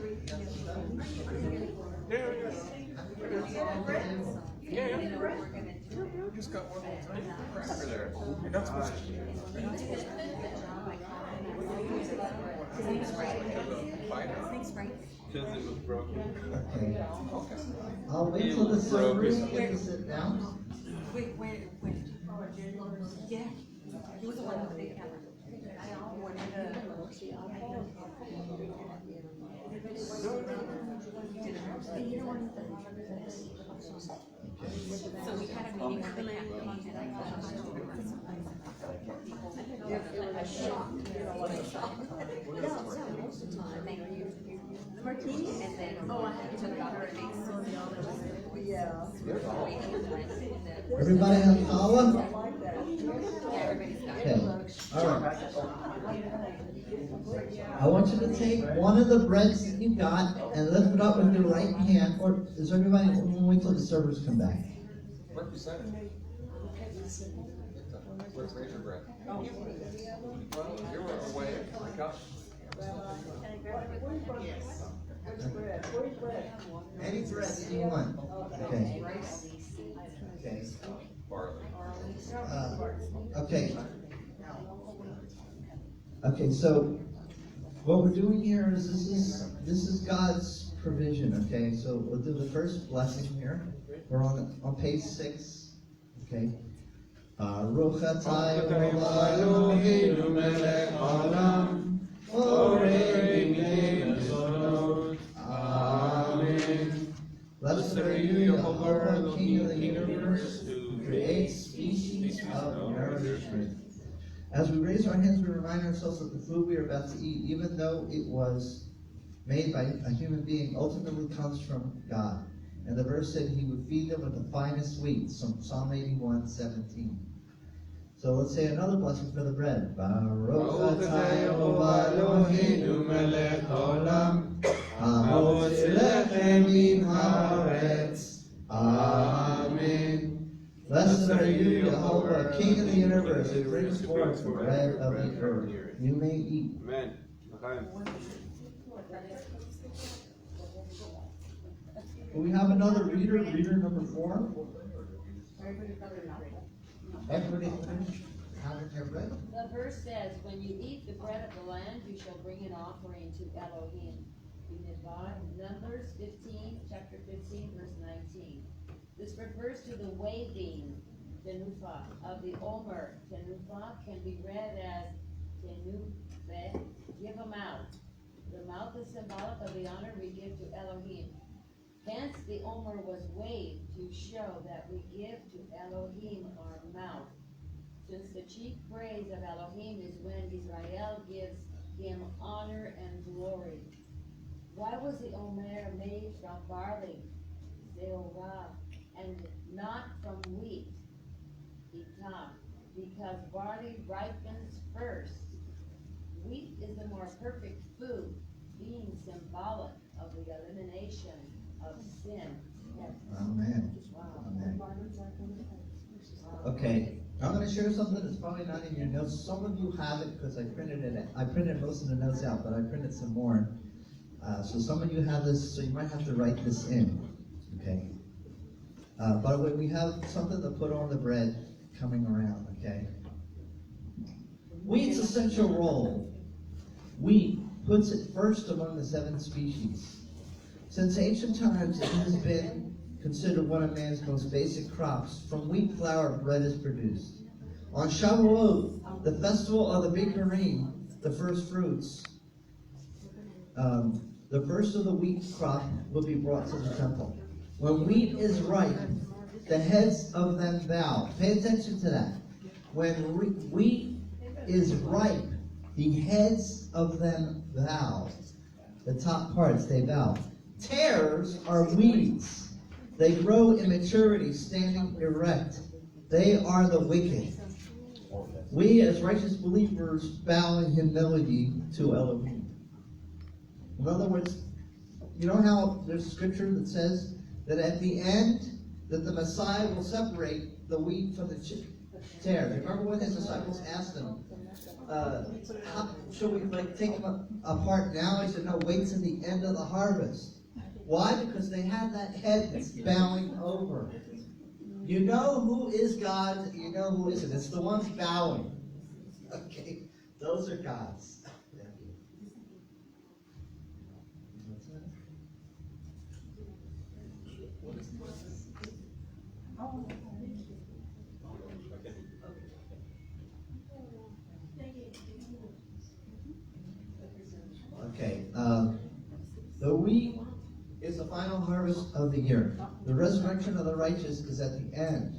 You just got one little tiny cracker there. You're not supposed to. Because it was broken. Okay. I'll wait till the servers get to sit down. Wait. Yeah, he was the one with the big camera. I wanted So we had a meeting with the land. It was a shock, you know what a shock. Yeah, most of the time. The martini, and then I took out her face. Yeah. Everybody have I challah? like that. Yeah, everybody's got it. Okay. All right. I want you to take one of the breads that you got and lift it up with your right hand. Or is everybody? We'll wait till the servers come back. What percentage? Where's razor bread? Well, you were away. I got Where's bread? Any bread that you want. Okay. Okay. barley. Okay. Okay, so what we're doing here is this is God's provision, okay? So we'll do the first blessing here. We're on page 6, okay? Baruch atah Eloheinu melech haolam, borei b'nei mesodot. Amen. Blessed are you, Jehovah, King of the universe, who creates species of nourishment. As we raise our hands, we remind ourselves that the food we are about to eat, even though it was made by a human being, ultimately comes from God. And the verse said he would feed them with the finest wheat, Psalm 81:17. So let's say another blessing for the bread. Baruch atah Eloheinu melech haolam, hamotzi lechem min haaretz. Amen. Blessed are you, Jehovah, King of the universe, who brings forth the bread of the earth. You may eat. Amen. Do we have another reader? Reader number 4? Everybody finished having their bread? The verse says, when you eat the bread of the land, you shall bring an offering to Elohim. Numbers 15, chapter 15, verse 19. This refers to the waving, tenufa, of the omer. Tenufa can be read as tenufe, give a mouth. The mouth is symbolic of the honor we give to Elohim. Hence, the omer was waved to show that we give to Elohim our mouth. Since the chief praise of Elohim is when Israel gives him honor and glory. Why was the omer made from barley, zeorah, and not from wheat, itam? Because barley ripens first. Wheat is the more perfect food, being symbolic of the elimination of sin. Amen. Wow. Amen. Okay, I'm going to share something that's probably not in your notes. Some of you have it because I printed it. I printed most of the notes out, but I printed some more. So some of you have this, so you might have to write this in. Okay. By the way, we have something to put on the bread coming around. Okay. Wheat's essential role. Wheat puts it first among the 7 species. Since ancient times, it has been considered one of man's most basic crops. From wheat flour, bread is produced. On Shavuot, the festival of the Bikurim, the first fruits, the first of the wheat crop will be brought to the temple. When wheat is ripe, the heads of them bow. Pay attention to that. When wheat is ripe, the heads of them bow. The top parts, they bow. Tares are weeds. They grow in maturity, standing erect. They are the wicked. We, as righteous believers, bow in humility to Elohim. In other words, you know how there's a scripture that says that at the end, that the Messiah will separate the wheat from the tares. Remember when his disciples asked him, should we take them apart now? He said, no, wait till the end of the harvest. Why? Because they had that head that's bowing over. You know who is God, you know who isn't. It's the ones bowing. Okay, those are God's. Okay, the wheat is the final harvest of the year. The resurrection of the righteous is at the end.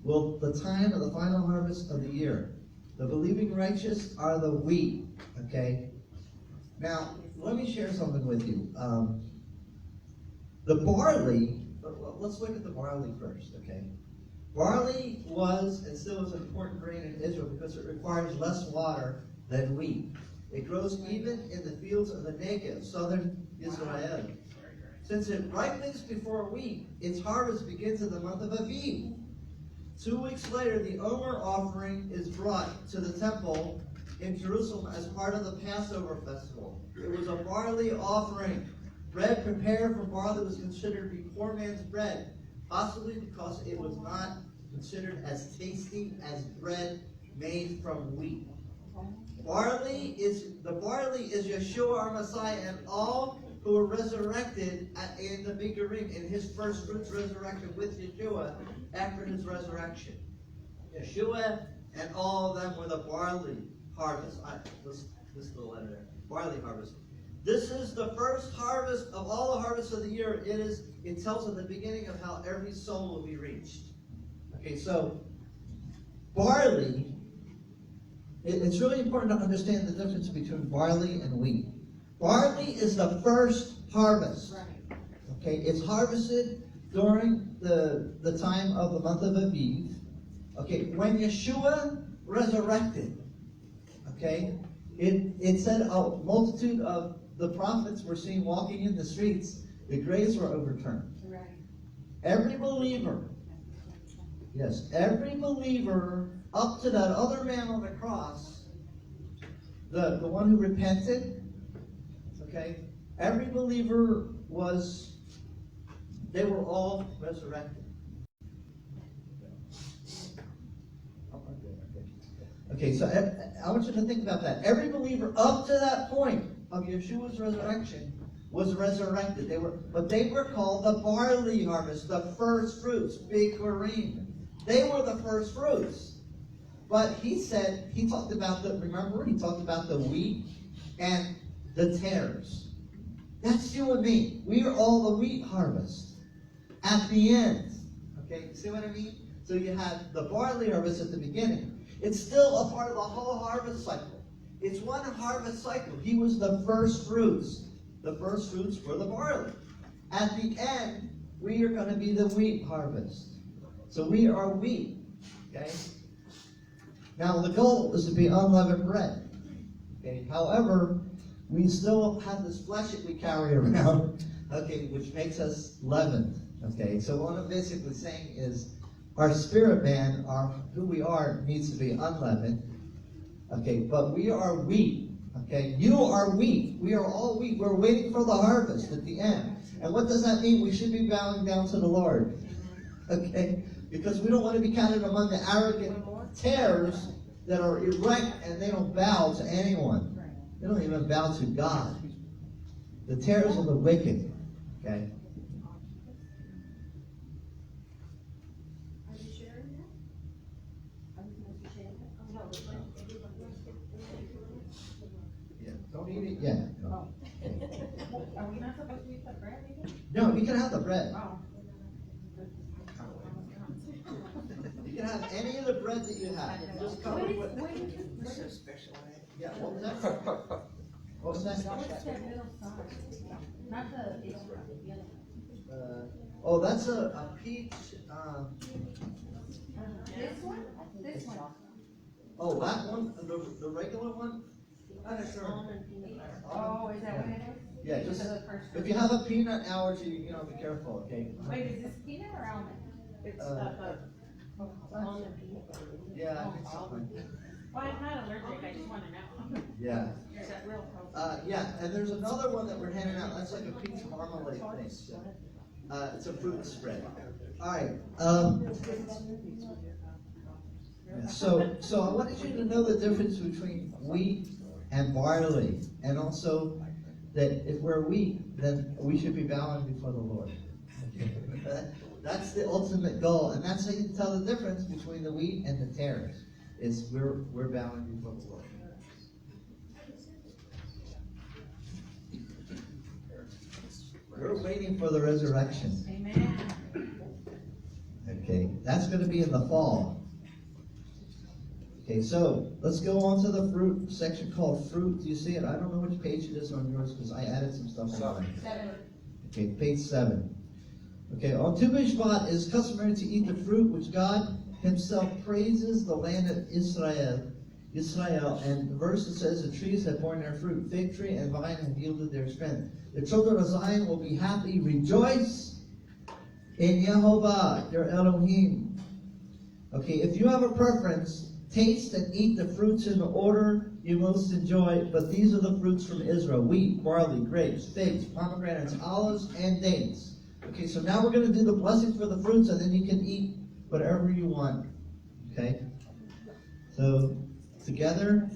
Well, the time of the final harvest of the year. The believing righteous are the wheat. Okay? Now, let me share something with you. The barley, let's look at the barley first, okay? Barley was and still is an important grain in Israel because it requires less water than wheat. It grows even in the fields of the Negev, southern Israel. Since it ripens before wheat, its harvest begins in the month of Aviv. 2 weeks later, the Omer offering is brought to the temple in Jerusalem as part of the Passover festival. It was a barley offering. Bread prepared from barley was considered to be poor man's bread, possibly because it was not considered as tasty as bread made from wheat. The barley is Yeshua our Messiah and all who were resurrected in the Bikurim, in his first fruits resurrected with Yeshua after his resurrection. Yeshua and all of them were the barley harvest. Listen to the letter there. Barley harvest. This is the first harvest of all the harvests of the year. It tells at the beginning of how every soul will be reached. Okay, so barley, it's really important to understand the difference between barley and wheat. Barley is the first harvest. Okay, it's harvested during the time of the month of Aviv. Okay, when Yeshua resurrected, okay, it said a multitude of the prophets were seen walking in the streets. The graves were overturned. Right. Every believer, yes, every believer up to that other man on the cross, the one who repented, okay, every believer they were all resurrected. Okay, so I want you to think about that. Every believer up to that point of Yeshua's resurrection was resurrected. They were called the barley harvest, the first fruits, Bikurim. They were the first fruits. But he talked about the wheat and the tares. That's you and me. We are all the wheat harvest at the end. Okay, you see what I mean? So you have the barley harvest at the beginning. It's still a part of the whole harvest cycle. It's one harvest cycle. He was the first fruits. The first fruits were the barley. At the end, we are going to be the wheat harvest. So we are wheat. Okay? Now the goal is to be unleavened bread. Okay? However, we still have this flesh that we carry around, okay, which makes us leavened. Okay? So what I'm basically saying is our spirit man, who we are, needs to be unleavened. Okay, but we are wheat. Okay, you are wheat. We are all wheat. We're waiting for the harvest at the end. And what does that mean? We should be bowing down to the Lord. Okay, because we don't want to be counted among the arrogant tares that are erect and they don't bow to anyone. They don't even bow to God. The tares are the wicked. Okay. Don't eat it yet. No. Are we not supposed to eat the bread again? No, you can have the bread. Oh. You can have any of the bread that you have. Just cover it with. This is special. Yeah, what was that? What was that? What's that middle side? Not the yellow. Oh, that's a peach. This one? This one. Oh, that one? The regular one? Not sure. Oh, is that what it is? Yeah, just if you have a peanut allergy, be careful, okay? Wait, is this peanut or almond? It's Uh, almond Yeah, I think so. Well, I'm not allergic, I just wanna know. Yeah. Is that real? Yeah, and there's another one that we're handing out. That's like a peach marmalade thing. It's a fruit spread. All right. So I wanted you to know the difference between wheat and barley, and also that if we're wheat, then we should be bowing before the Lord. That's the ultimate goal, and that's how you tell the difference between the wheat and the tares. Is we're bowing before the Lord. We're waiting for the resurrection. Amen. Okay, that's going to be in the fall. Okay, so let's go on to the fruit section called fruit. Do you see it? I don't know which page it is on yours because I added some stuff on mine. 7. Okay, page 7. Okay, on Tu BiSh'VAT it is customary to eat the fruit which God Himself praises the land of Israel. And the verse that says the trees have borne their fruit, fig tree and vine have yielded their strength. The children of Zion will be happy, rejoice in Yehovah, your Elohim. Okay, if you have a preference, taste and eat the fruits in the order you most enjoy, but these are the fruits from Israel: wheat, barley, grapes, figs, pomegranates, olives, and dates. Okay, so now we're going to do the blessing for the fruits, and then you can eat whatever you want. Okay? So, together,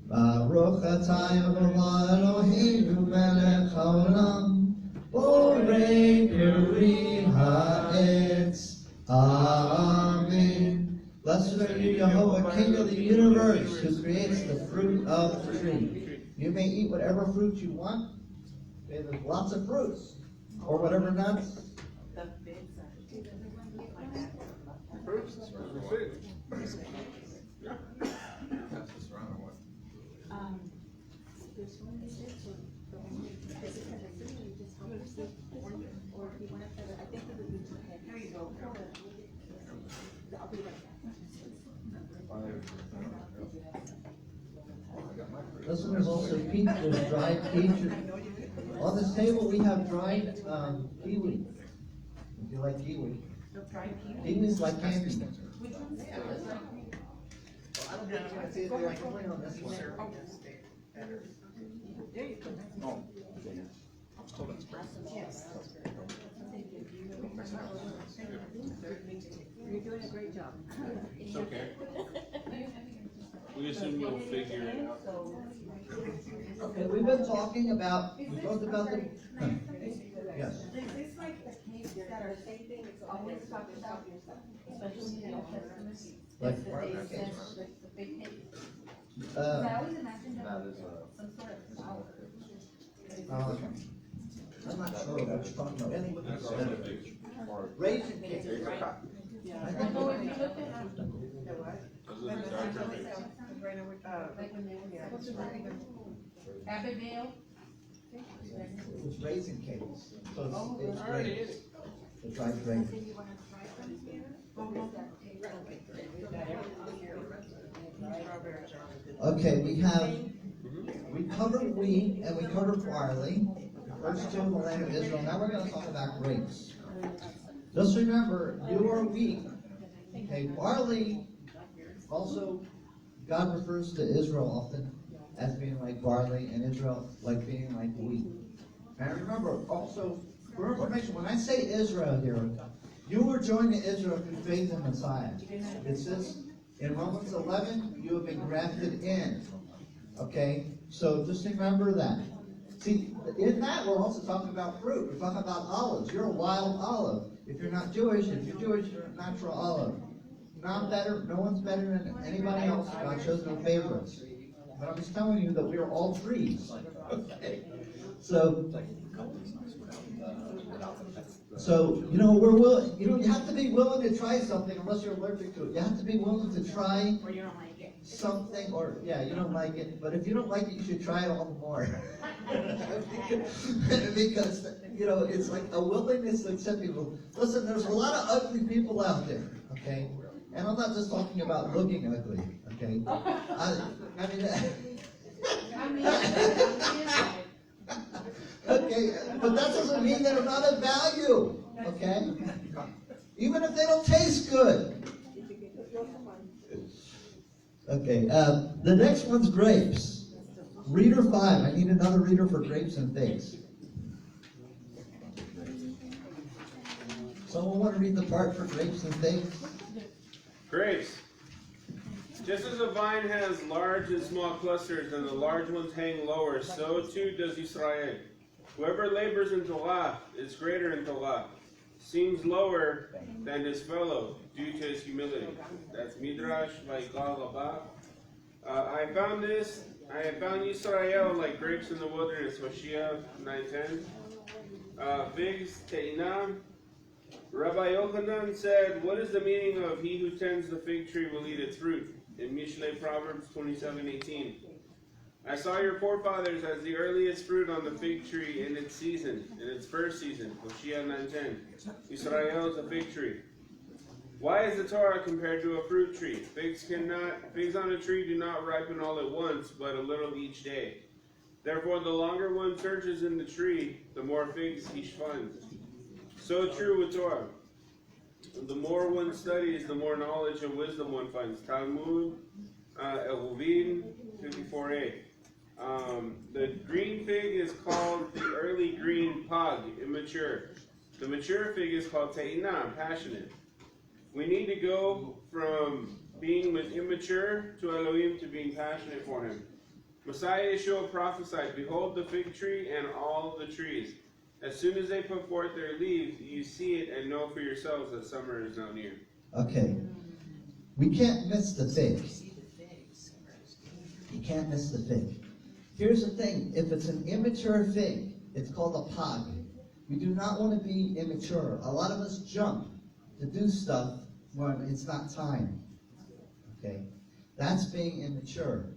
Baruch atah Yehovah Eloheinu melech haolam, borei peri ha'etz. Amen. Blessed are you, Yehovah, King of the universe, who creates the fruit of the tree. You may eat whatever fruit you want. Okay, there's lots of fruits. Or whatever nuts. There's one of these or the one that is kind of similar, you just help us with, or if you want to put it, I think it would be okay. There you go. I'll be right back. Listen, there's also peach, there's dried peach. On this table we have dried kiwi. If you like kiwi. Kiwi's like candy. I don't know if I see it there. I'm going on this one. You're doing a great job. It's okay. We assume you'll figure it out. Okay, we've been talking about, we talked about the, yes. Is this like the cakes that are same thing, it's always talking about yourself? Especially in the Old Testament. Like, It's the days that the big cake. I uh, always imagine some sort of flour. I'm not sure what you're talking about. Raisin cake. Although if you look at, like when they were Abigail. It's raisin cakes. So it's grapes. The dried grapes. Okay, we covered wheat and we covered barley. First two in the land of Israel. Now we're going to talk about grapes. Just remember, you are wheat. Okay, barley, also, God refers to Israel often as being like barley and Israel like being like wheat. And remember, also, for information, when I say Israel here, you were joined to Israel through faith in Messiah. It says in Romans 11, you have been grafted in. Okay? So just remember that. See, in that we're also talking about fruit. We're talking about olives. You're a wild olive. If you're not Jewish, if you're Jewish, you're a natural olive. Not better, no one's better than anybody else. God shows no favorites. But I'm just telling you that we are all trees. Okay? So you know, we're willing. You know, you have to be willing to try something unless you're allergic to it. You have to be willing to try Or you don't like it. something, or yeah, you don't like it. But if you don't like it, you should try it all the more. Because you know, it's like a willingness to accept people. Listen, there's a lot of ugly people out there. Okay, and I'm not just talking about looking ugly. Okay, I mean. Okay, but that doesn't mean they're not of value, okay? Even if they don't taste good. Okay, the next one's grapes. Reader 5. I need another reader for grapes and figs. Someone want to read the part for grapes and figs? Grapes. Just as a vine has large and small clusters, and the large ones hang lower, so too does Israel. Whoever labors in Torah is greater in Torah, seems lower than his fellow due to his humility. That's Midrash Vaikal Rabah. I found Israel like grapes in the wilderness, Hosea 9:10. Figs, Te'inam. Rabbi Yochanan said, what is the meaning of he who tends the fig tree will eat its fruit? In Mishlei Proverbs 27:18. I saw your forefathers as the earliest fruit on the fig tree in its season, in its first season. Hosea 9:10. Israel is a fig tree. Why is the Torah compared to a fruit tree? Figs on a tree do not ripen all at once, but a little each day. Therefore, the longer one searches in the tree, the more figs he finds. So true with Torah. The more one studies, the more knowledge and wisdom one finds. Talmud, Eluvin 54a. The green fig is called the early green pag, immature. The mature fig is called te'ina, passionate. We need to go from being immature to Elohim to being passionate for him. Messiah Yeshua prophesied, behold the fig tree and all the trees. As soon as they put forth their leaves, you see it and know for yourselves that summer is now near. Okay. We can't miss the fig. You can't miss the fig. Here's the thing. If it's an immature fig, it's called a pag. We do not want to be immature. A lot of us jump to do stuff when it's not time. Okay? That's being immature.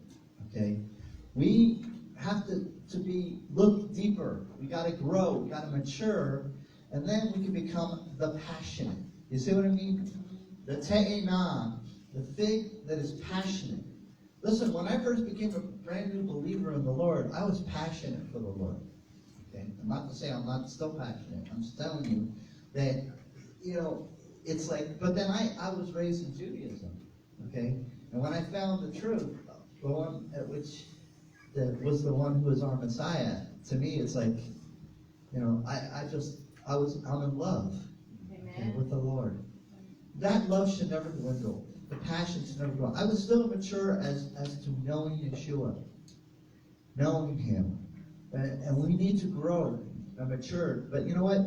Okay? We have to look deeper. We got to grow. We got to mature, and then we can become the passionate. You see what I mean? The te'ena, the fig that is passionate. Listen, when I first became a brand new believer in the Lord, I was passionate for the Lord. Okay, I'm not to say I'm not still passionate. I'm just telling you that, it's like. But then I was raised in Judaism. Okay, and when I found the truth, the one at which that was the one who was our Messiah. To me, it's like, I'm in love with the Lord. That love should never dwindle. The passion should never dwindle. I was still immature as to knowing Yeshua, knowing Him, and we need to grow and mature. But you know what?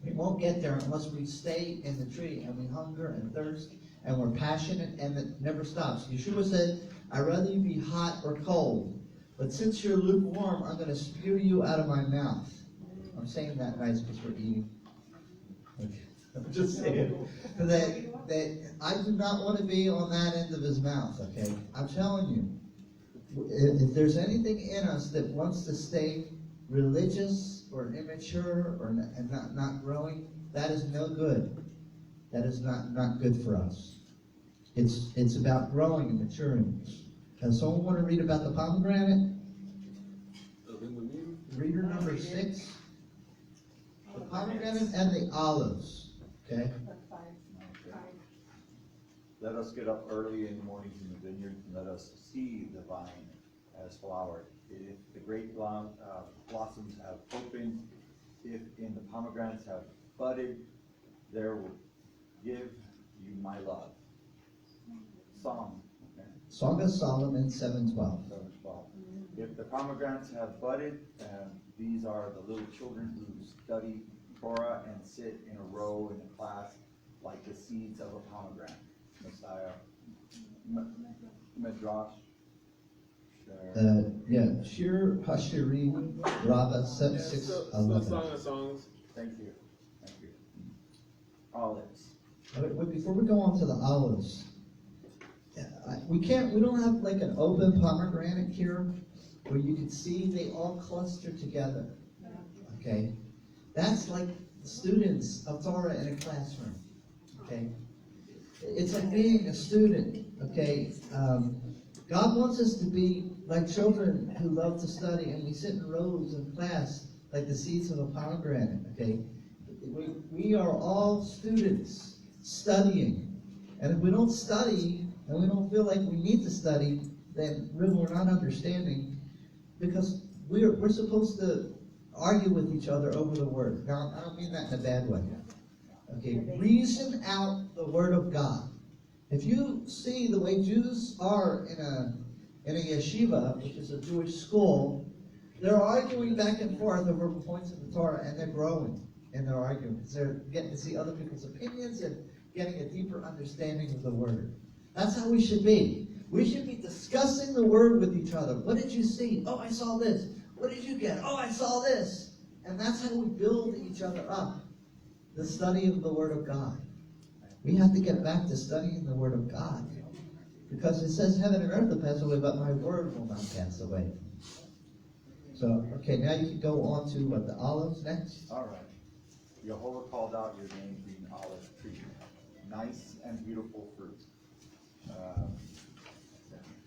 We won't get there unless we stay in the tree and we hunger and thirst and we're passionate and it never stops. Yeshua said, "I'd rather you be hot or cold. But since you're lukewarm, I'm going to spew you out of my mouth." I'm saying that nice because we're eating. Okay. I'm just saying that I do not want to be on that end of his mouth, okay? I'm telling you, if there's anything in us that wants to stay religious or immature and not growing, that is no good. That is not good for us. It's about growing and maturing. Does someone want to read about the pomegranate? Reader number 6. The pomegranate and the olives. Okay? Let us get up early in the mornings in the vineyard, and let us see the vine as flowered. If the grape blossoms have opened, if in the pomegranates have budded, there will give you my love. Song. Song of Solomon 7:12. If the pomegranates have budded, these are the little children who study Torah and sit in a row in a class like the seeds of a pomegranate. Messiah, Midrash. Shir Hashirim Rabbah 6:11. Song of Songs. Thank you. Olives. But before we go on to the olives, we don't have like an open pomegranate here where you can see they all cluster together. Okay? That's like students of Torah in a classroom. Okay? It's like being a student. Okay? God wants us to be like children who love to study, and we sit in rows in class like the seeds of a pomegranate. Okay? We are all students studying. And if we don't study, and we don't feel like we need to study, then really we're not understanding, because we're supposed to argue with each other over the Word. Now, I don't mean that in a bad way. Okay, reason out the Word of God. If you see the way Jews are in a yeshiva, which is a Jewish school, they're arguing back and forth over points of the Torah, and they're growing in their arguments. They're getting to see other people's opinions and getting a deeper understanding of the Word. That's how we should be. We should be discussing the Word with each other. What did you see? Oh, I saw this. What did you get? Oh, I saw this. And that's how we build each other up. The study of the Word of God. We have to get back to studying the Word of God. Because it says heaven and earth will pass away, but my Word will not pass away. So, okay, now you can go on to what, the olives next? All right. Jehovah called out your name, green olive tree. Nice and beautiful fruit.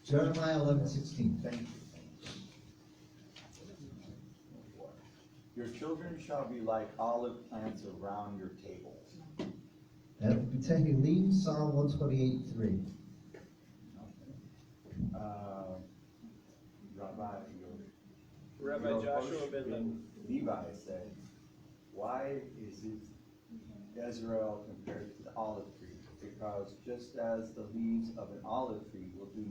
Jeremiah 11:16. Thank you. Your children shall be like olive plants around your tables. That would be taking leave Psalm 128:3. Rabbi Joshua ben Levi said, "Why is it Israel compared to the olive tree? Because just as the leaves of an olive tree will do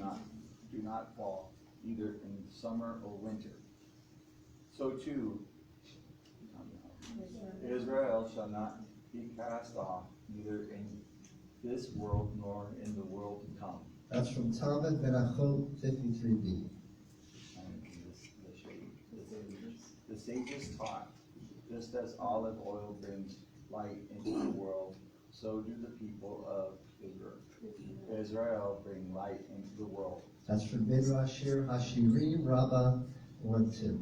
not fall either in summer or winter, so too Israel shall not be cast off neither in this world nor in the world to come." That's from Talmud Menachot 53b. And the sages taught, just as olive oil brings light into the world, so do the people of Israel bring light into the world. That's from Midrash Shir Hashirim Rabbah 1:2.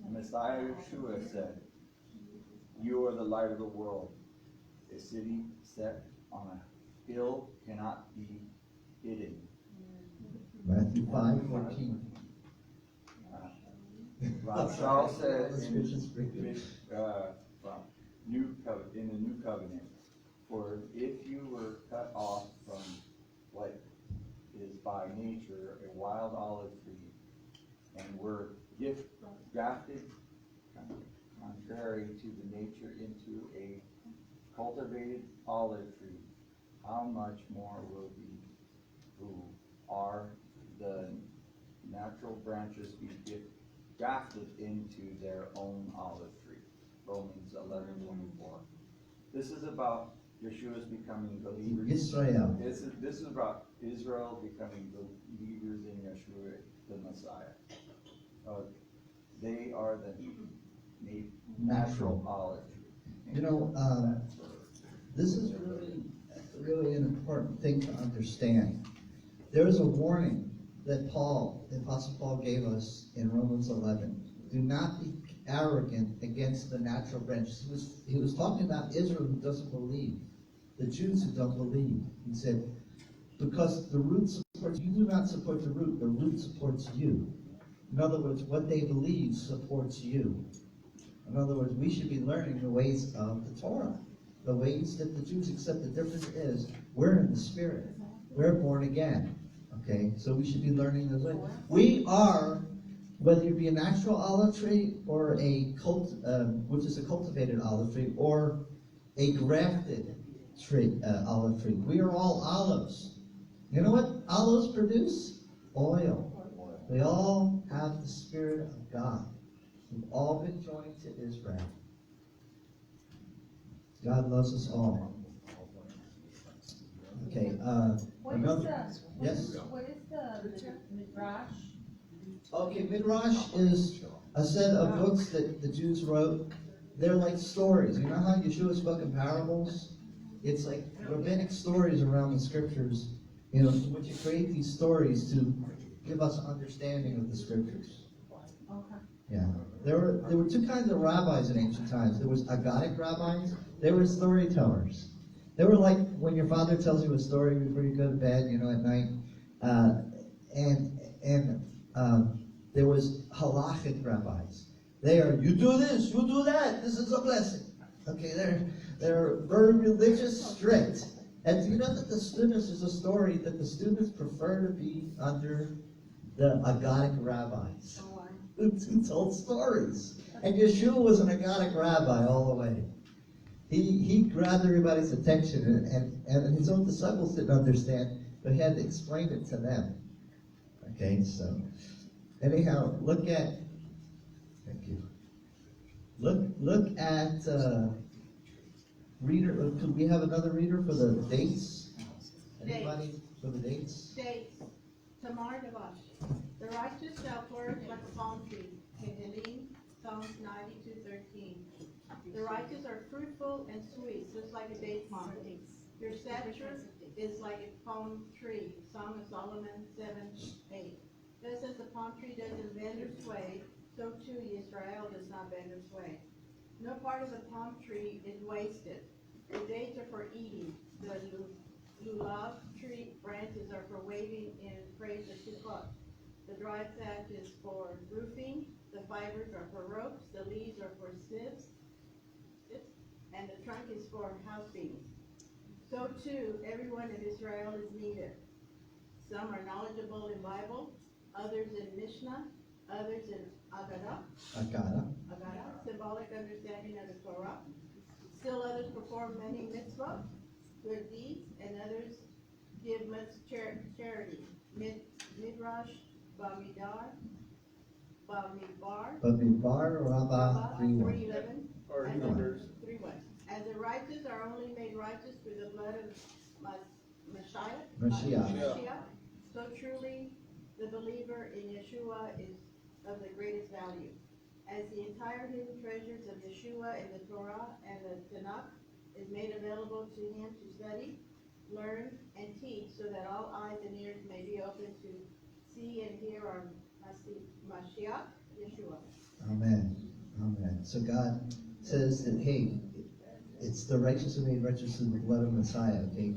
Messiah Yeshua said, "You are the light of the world. A city set on a hill cannot be hidden." Matthew 5:14. Rav Shaul said in the New Covenant, "For if you were cut off from what is by nature a wild olive tree, and were grafted contrary to the nature into a cultivated olive tree, how much more will we who are the natural branches be grafted into their own olive tree?" Romans 11:24. This is about Yeshua's becoming believers. Israel. This is about Israel becoming believers in Yeshua, the Messiah. They are the natural olive tree. You know, this is really an important thing to understand. There is a warning that the Apostle Paul gave us in Romans 11. Do not be arrogant against the natural branches. He was talking about Israel who doesn't believe, the Jews who don't believe. He said, because the root supports, you do not support the root supports you. In other words, what they believe supports you. In other words, we should be learning the ways of the Torah, the ways that the Jews, except the difference is, we're in the Spirit. We're born again. Okay, so we should be learning the way. We are, whether you be a natural olive tree or which is a cultivated olive tree, or a grafted tree, olive tree. We are all olives. You know what olives produce? Oil. We all have the Spirit of God. We've all been joined to Israel. God loves us all. Okay, What is the Midrash? Okay, Midrash is a set of books that the Jews wrote. They're like stories. You know how Yeshua spoke in parables? It's like rabbinic stories around the scriptures, which you create these stories to give us understanding of the scriptures. Okay. Yeah. There were two kinds of rabbis in ancient times. There was Agadic rabbis. They were storytellers. They were like when your father tells you a story before you go to bed, at night. There was halachic rabbis. They are, you do this, you do that. This is a blessing. Okay, they're very religious, strict. And you know that the students, there's a story that the students prefer to be under the Agadic rabbis who told stories. And Yeshua was an Agadic rabbi all the way. He grabbed everybody's attention, and his own disciples didn't understand, but he had to explain it to them. Okay, so anyhow, look at, thank you. Look at reader. Do we have another reader for the dates? Anybody for the dates? Dates. Tamar Devash. The righteous shall flourish like a palm tree. Kehilim, Psalms 92:13. The righteous are fruitful and sweet, just like a date palm. Your stature is like a palm tree. Song of Solomon 7:8. Just as the palm tree doesn't bend or sway, so too Israel does not bend or sway. No part of the palm tree is wasted. The dates are for eating. The lulav tree branches are for waving in praise of Shabbat. The dry thatch is for roofing. The fibers are for ropes. The leaves are for sieves. And the trunk is for house beams. So too, everyone in Israel is needed. Some are knowledgeable in Bible, others in Mishnah, others in Agadah, symbolic understanding of the Torah. Still others perform many mitzvot, good deeds, and others give much charity. Midrash, Bamidbar, Rabbah 3:1. 3:11, Or and numbers. 3:1. As the righteous are only made righteous through the blood of Mashiach. So truly the believer in Yeshua is of the greatest value. As the entire hidden treasures of Yeshua in the Torah and the Tanakh is made available to him to study, learn, and teach, so that all eyes and ears may be open to see and hear our Mashiach, Yeshua. Amen. Amen. So God says that, hey, it's the righteous who made righteous in the blood of Messiah, okay?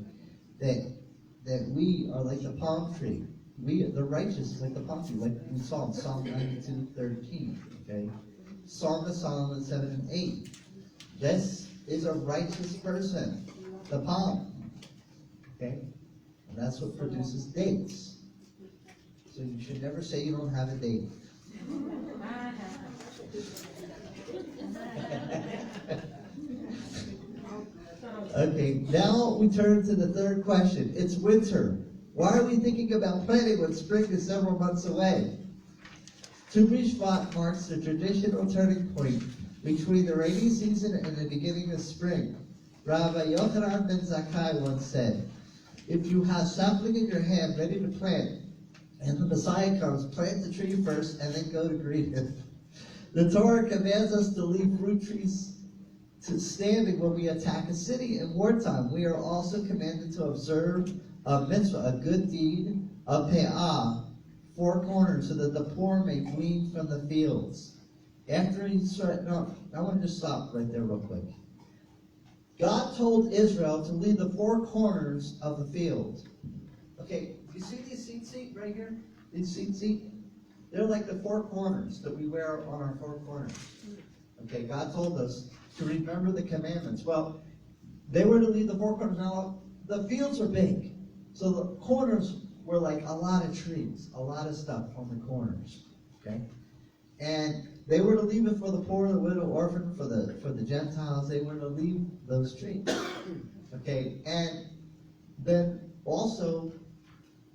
That we are like the palm tree. We, the righteous, like the palm tree, like we saw in Psalm 92:13, okay? Song of Solomon 7:8. This is a righteous person, the palm, okay? And that's what produces dates. So you should never say you don't have a date. Okay, now we turn to the third question. It's winter. Why are we thinking about planting when spring is several months away? BISH'VAT marks the traditional turning point between the rainy season and the beginning of spring. Rabbi Yochanan ben Zakkai once said, if you have sapling in your hand ready to plant, and the Messiah comes, plant the tree first and then go to greet him. The Torah commands us to leave fruit trees to standing when we attack a city in wartime. We are also commanded to observe a mitzvah, a good deed, a pe'ah, 4 corners, so that the poor may glean from the fields. After he started, no, I want to just stop right there real quick. God told Israel to leave the 4 corners of the field. Okay, you see these seat right here? These seat? They're like the 4 corners that we wear on our 4 corners. Okay, God told us to remember the commandments. Well, they were to leave the 4 corners. Now, the fields are big. So the corners were like a lot of trees, a lot of stuff on the corners. Okay? And they were to leave it for the poor, the widow, orphan, for the Gentiles. They were to leave those trees. Okay? And then also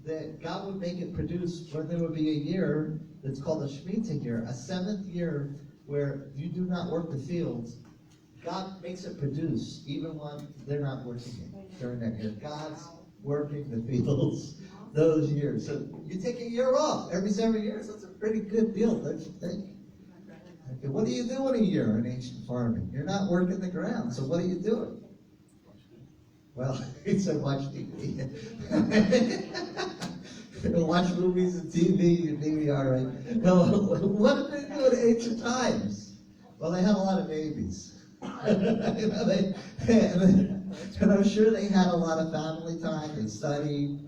that God would make it produce when there would be a year that's called a Shemitah year, a 7th year where you do not work the fields. God makes it produce even when they're not working it during that year. God's working the fields those years. So you take a year off every 7 years. That's a pretty good deal, don't you think? Okay, what do you do in a year in ancient farming? You're not working the ground, so what are you doing? Well, he said watch TV. Watch movies and TV and DVR, right? No, what did they do in ancient times? Well, they had a lot of babies. You know, and I'm sure they had a lot of family time. They studied.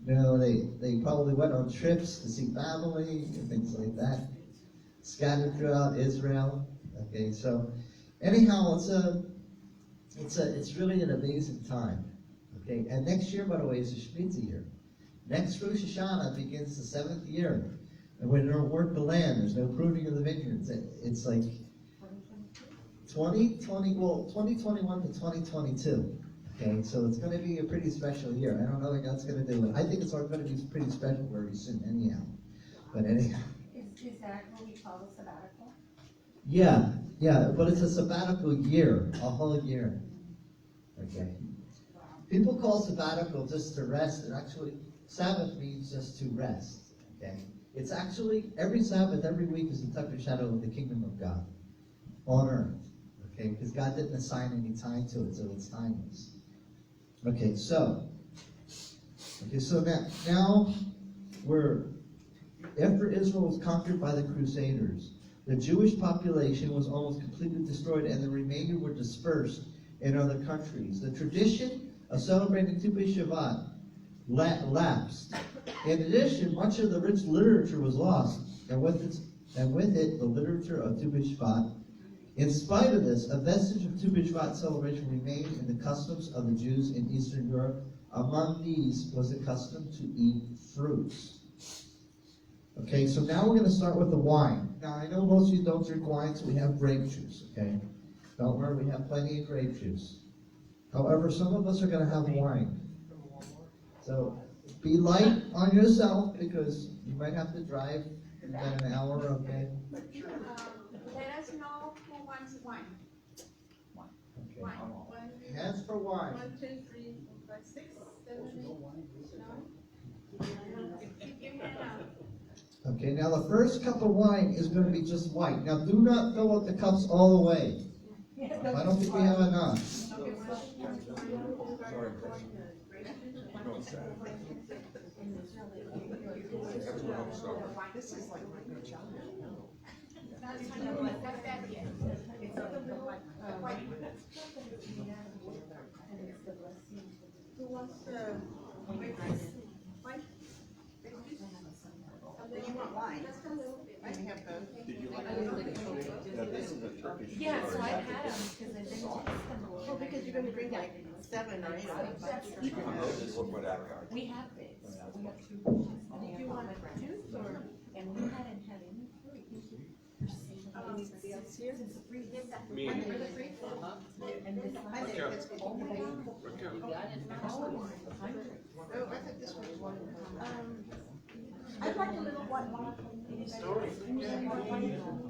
You know, they probably went on trips to see family and things like that. Scattered throughout Israel. Okay, so anyhow, it's really an amazing time. Okay, and next year, by the way, is the Shemitah year. Next Rosh Hashanah begins the 7th year. And we don't work the land, there's no pruning of the vineyards. It's like 2021 to 2022. Okay, so it's going to be a pretty special year. I don't know what God's going to do, but I think it's going to be pretty special very soon anyhow. But anyhow. Is that what we call a sabbatical? Yeah, but it's a sabbatical year, a whole year. Okay. People call sabbatical just to rest, and actually, Sabbath means just to rest. Okay. It's actually, every Sabbath, every week is a type of shadow of the kingdom of God on earth. Okay, because God didn't assign any time to it, so it's timeless. Okay, so now after Israel was conquered by the Crusaders, the Jewish population was almost completely destroyed, and the remainder were dispersed in other countries. The tradition of celebrating Tu BiSh'VAT lapsed. In addition, much of the rich literature was lost, and with it, the literature of Tu BiSh'VAT. In spite of this, a vestige of Tu BiSh'VAT celebration remained in the customs of the Jews in Eastern Europe. Among these was the custom to eat fruits. Okay, so now we're going to start with the wine. Now, I know most of you don't drink wine, so we have grape juice, okay? Don't worry, we have plenty of grape juice. However, some of us are going to have wine. So, be light on yourself, because you might have to drive in about an hour, okay? Let us know who wants wine. Okay. Wine. Hands for wine. 1, 2, 3, 4, 5, 6, 7, 8, 9. Keep your hand out. Okay, now the first cup of wine is going to be just white. Now, do not fill up the cups all the way. I don't think we have enough. This is like my good job. Who wants wine? You want wine? I have both. Did you like it? This is a Turkish. Yeah, so I've had them because I've been tasting them. Well, because you're gonna bring like 7 or 8. You can know this one without cards. We have this. We have 2 dishes. Did you want juice or? And we hadn't had any fruit. Anybody else here? Me. And this I one. think it's good. You got it. Oh, I think this one's one. I'd like a little white wine.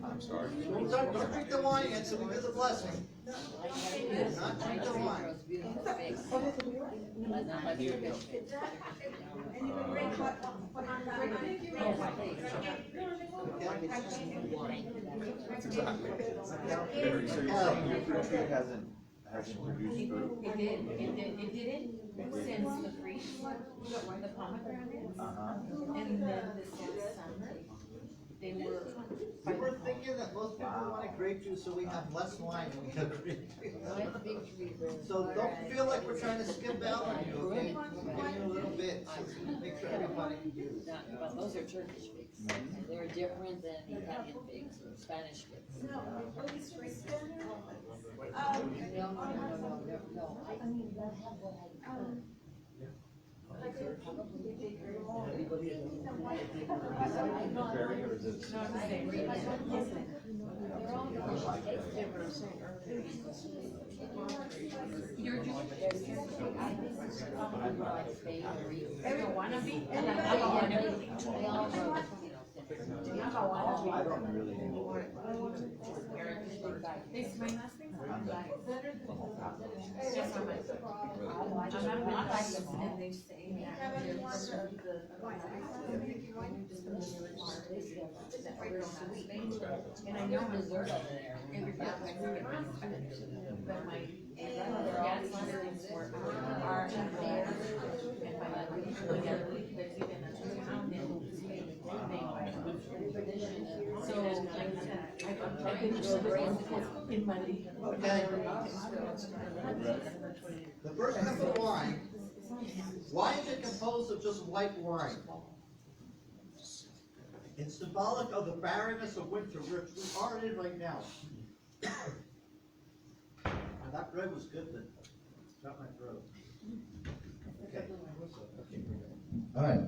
I'm sorry. Don't drink the wine yet, so we get the blessing. Not drink the wine. So you're saying your fruit tree hasn't produced fruit? It didn't since the freeze, the pomegranates. And then this last summer, they were. We were thinking that most people wanted grape juice, so we have less wine than we have grape juice. So don't feel like we're trying to skip out on you, okay? We'll give you a little bit, so make sure everybody can use. But those are Turkish figs. They're different than Italian figs or Spanish figs. No. Berry or is it? You're just. Every one of me. I don't really know. Is my last name? Yes, I'm not like this, and they say that they're part of the. And I know I'm Dessert over there. but my dad's last names were R and there, and my mother together, there's even a town so like I finished the race in my league. Okay. The first cup of wine, why is it composed of just white wine? It's symbolic of the barrenness of winter, which we are in right now. And that bread was good, but got my throat. All right.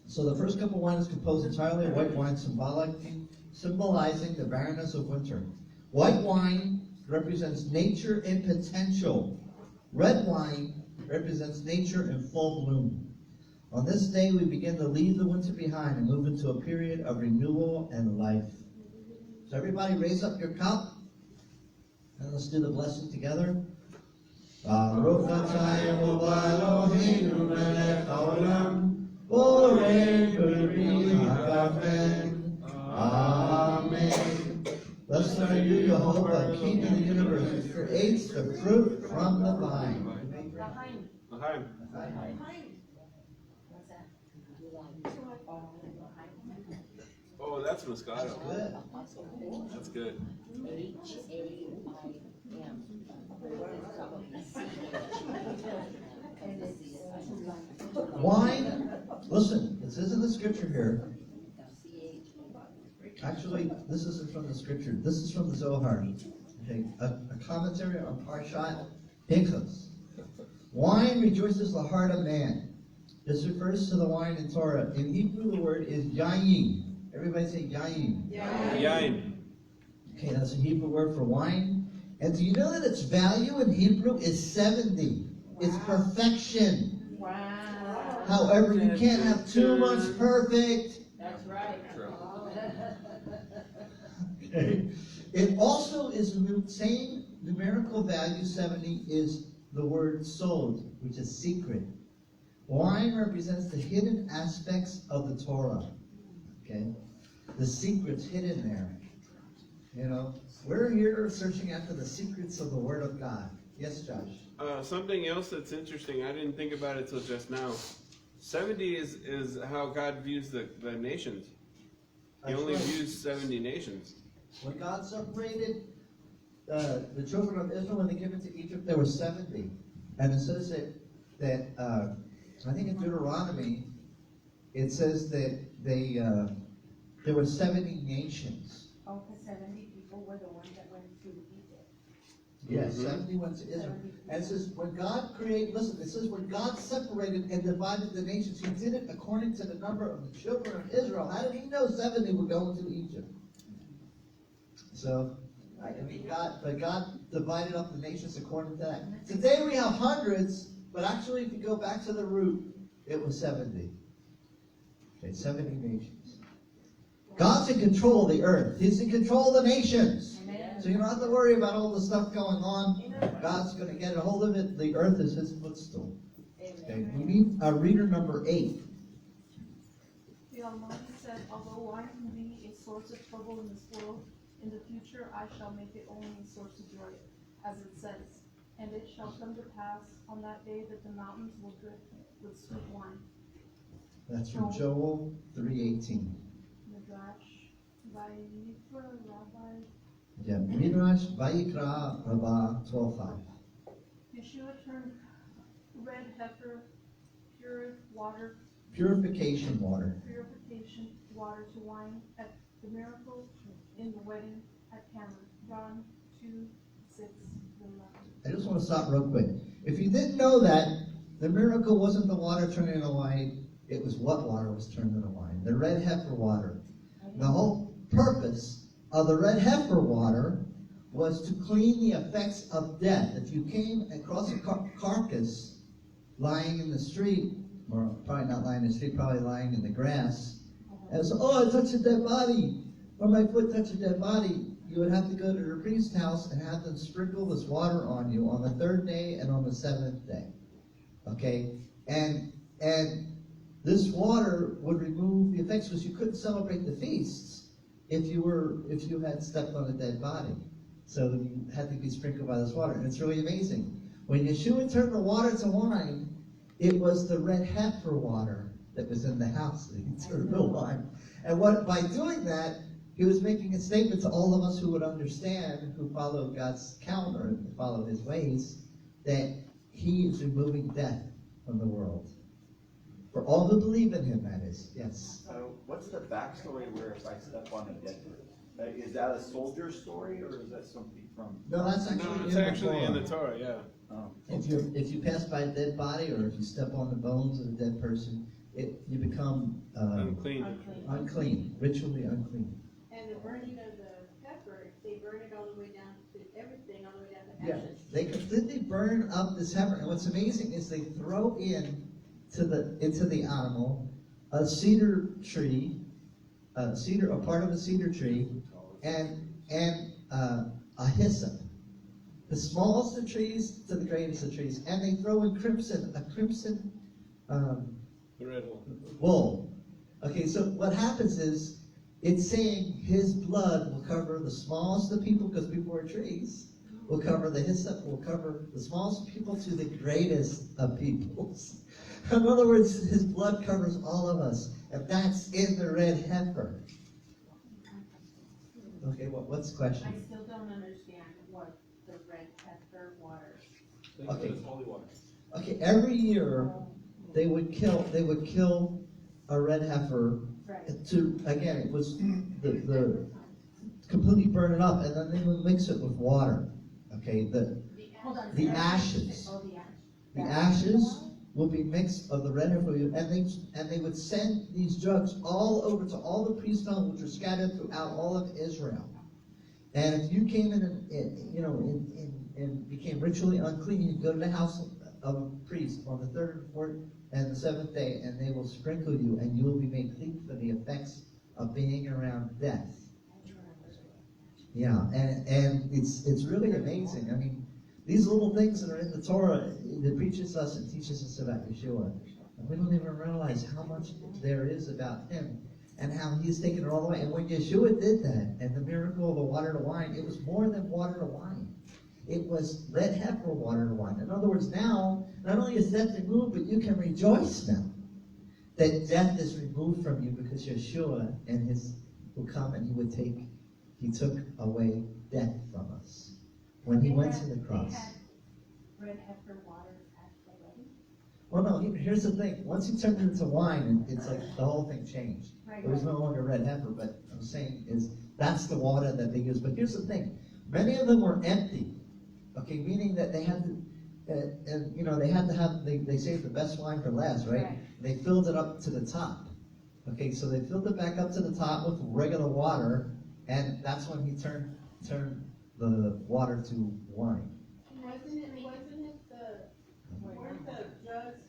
So the first cup of wine is composed entirely of white wine, symbolizing the barrenness of winter. White wine represents nature in potential. Red wine represents nature in full bloom. On this day, we begin to leave the winter behind and move into a period of renewal and life. So everybody raise up your cup, and let's do the blessing together. Baruch atah Eloheinu melech haolam, borei b'ri hagafen. Amen. Blessed are you, Jehovah, King of the universe, who creates the fruit from the vine. L'chaim. What's that? Oh, that's Moscato. Good. That's good. H-A-I-M. Wine, listen, this isn't the scripture here. Actually, this isn't from the scripture. This is from the Zohar. Okay, a commentary on Parshat Pinchas. Wine rejoices the heart of man. This refers to the wine in Torah. In Hebrew, the word is yayin. Everybody say yayin. Yain. Okay, that's a Hebrew word for wine. And do you know that its value in Hebrew is 70? It's perfection. Wow. However, you can't have too much perfect. That's right. Okay. It also is the same numerical value, 70, is the word sod, which is secret. Wine represents the hidden aspects of the Torah. Okay? The secrets hidden there. You know, we're here searching after the secrets of the Word of God. Yes, Josh? Something else that's interesting, I didn't think about it till just now. 70 is how God views the nations. He That's only right. views 70 nations. When God separated the children of Israel when they came into Egypt, there were 70. And it says that I think in Deuteronomy, it says that there were 70 nations. Oh, the 70 people were the ones that went to Egypt. Yes, 70 went to Israel. And it says, when God created, listen, it says, when God separated and divided the nations, he did it according to the number of the children of Israel. How did he know 70 were going to Egypt? So, I mean, God divided up the nations according to that. Today we have hundreds, but actually if you go back to the root, it was 70. Okay, 70 nations. God's in control of the earth. He's in control of the nations. Amen. So you don't have to worry about all the stuff going on. God's going to get a hold of it. The earth is his footstool. Okay, we need reader number 8. The Almighty said, although wine can be a source of trouble in this world, in the future I shall make it only a source of joy, as it says. And it shall come to pass on that day that the mountains will drip with sweet wine. That's from Joel 3:18. Midrash, Vayikra Rabbi. Yeah, Midrash Vayikra Rabbah 12:5. Yeshua turned red heifer, purification water to wine at the miracle in the wedding at Cana. John 2:6-11. I just want to stop real quick. If you didn't know that, the miracle wasn't the water turning into wine, it was what water was turned into wine? The red heifer water. The whole purpose of the red heifer water was to clean the effects of death. If you came across a carcass lying in the street, or probably not lying in the street, probably lying in the grass, and so, oh, I touched a dead body, or my foot touched a dead body, you would have to go to the priest's house and have them sprinkle this water on you on the 3rd day and on the 7th day. Okay? And this water would remove the effects, because you couldn't celebrate the feasts if you had stepped on a dead body. So you had to be sprinkled by this water. And it's really amazing. When Yeshua turned the water to wine, it was the red heifer water that was in the house that he turned to wine. And by doing that, he was making a statement to all of us who would understand, who follow God's calendar and follow his ways, that he is removing death from the world. For all who believe in him, that is. Yes. What's the backstory where if I step on a dead person? Is that a soldier story, or is that something from? No, that's No, actually it's actually in the Torah, yeah. If you pass by a dead body, or if you step on the bones of a dead person, you become Unclean. unclean, ritually unclean. And the burning of the pepper, they burn it all the way down to everything, all the way down to Yeah, ashes. they completely burn up this heifer, and what's amazing is they throw into the animal a cedar tree, a part of a cedar tree, and a hyssop. The smallest of trees to the greatest of trees, and they throw in a crimson The red one. wool. Okay, so what happens is, it's saying his blood will cover the smallest of people, because people are trees, will cover the hyssop, will cover the smallest people to the greatest of peoples. In other words, his blood covers all of us, and that's in the red heifer. Okay, what's the question? I still don't understand what the red heifer water. Okay. It's holy water. Okay, every year they would kill a red heifer. Right. To, again, it was the completely burn it up, and then they would mix it with water. Okay, Hold on. the ashes. Oh, the ash. The ashes will be mixed of the red heifer, and they would send these jugs all over to all the priest homes, which are scattered throughout all of Israel. And if you came in and became ritually unclean, you'd go to the house of a priest on the third, fourth, and the seventh day, and they will sprinkle you, and you will be made clean for the effects of being around death. Yeah, and it's really amazing. I mean, these little things that are in the Torah, it preaches us and teaches us about Yeshua. And we don't even realize how much there is about him and how he's taken it all the way. And when Yeshua did that, and the miracle of the water to wine, it was more than water to wine. It was red heifer water to wine. In other words, now, not only is death removed, but you can rejoice now that death is removed from you, because Yeshua and his will come, and he took away death from us. When he went to the cross. They had red heifer water at the wedding. Well, no, here's the thing. Once he turned it into wine, it's like the whole thing changed. Right, It was right. no longer red heifer, but I'm saying is that's the water that they used. But here's the thing. Many of them were empty. Okay, meaning that they had to, they had to have, they saved the best wine for last, right? Right. They filled it up to the top. Okay, so they filled it back up to the top with regular water, and that's when he turned the water to wine. Weren't the jugs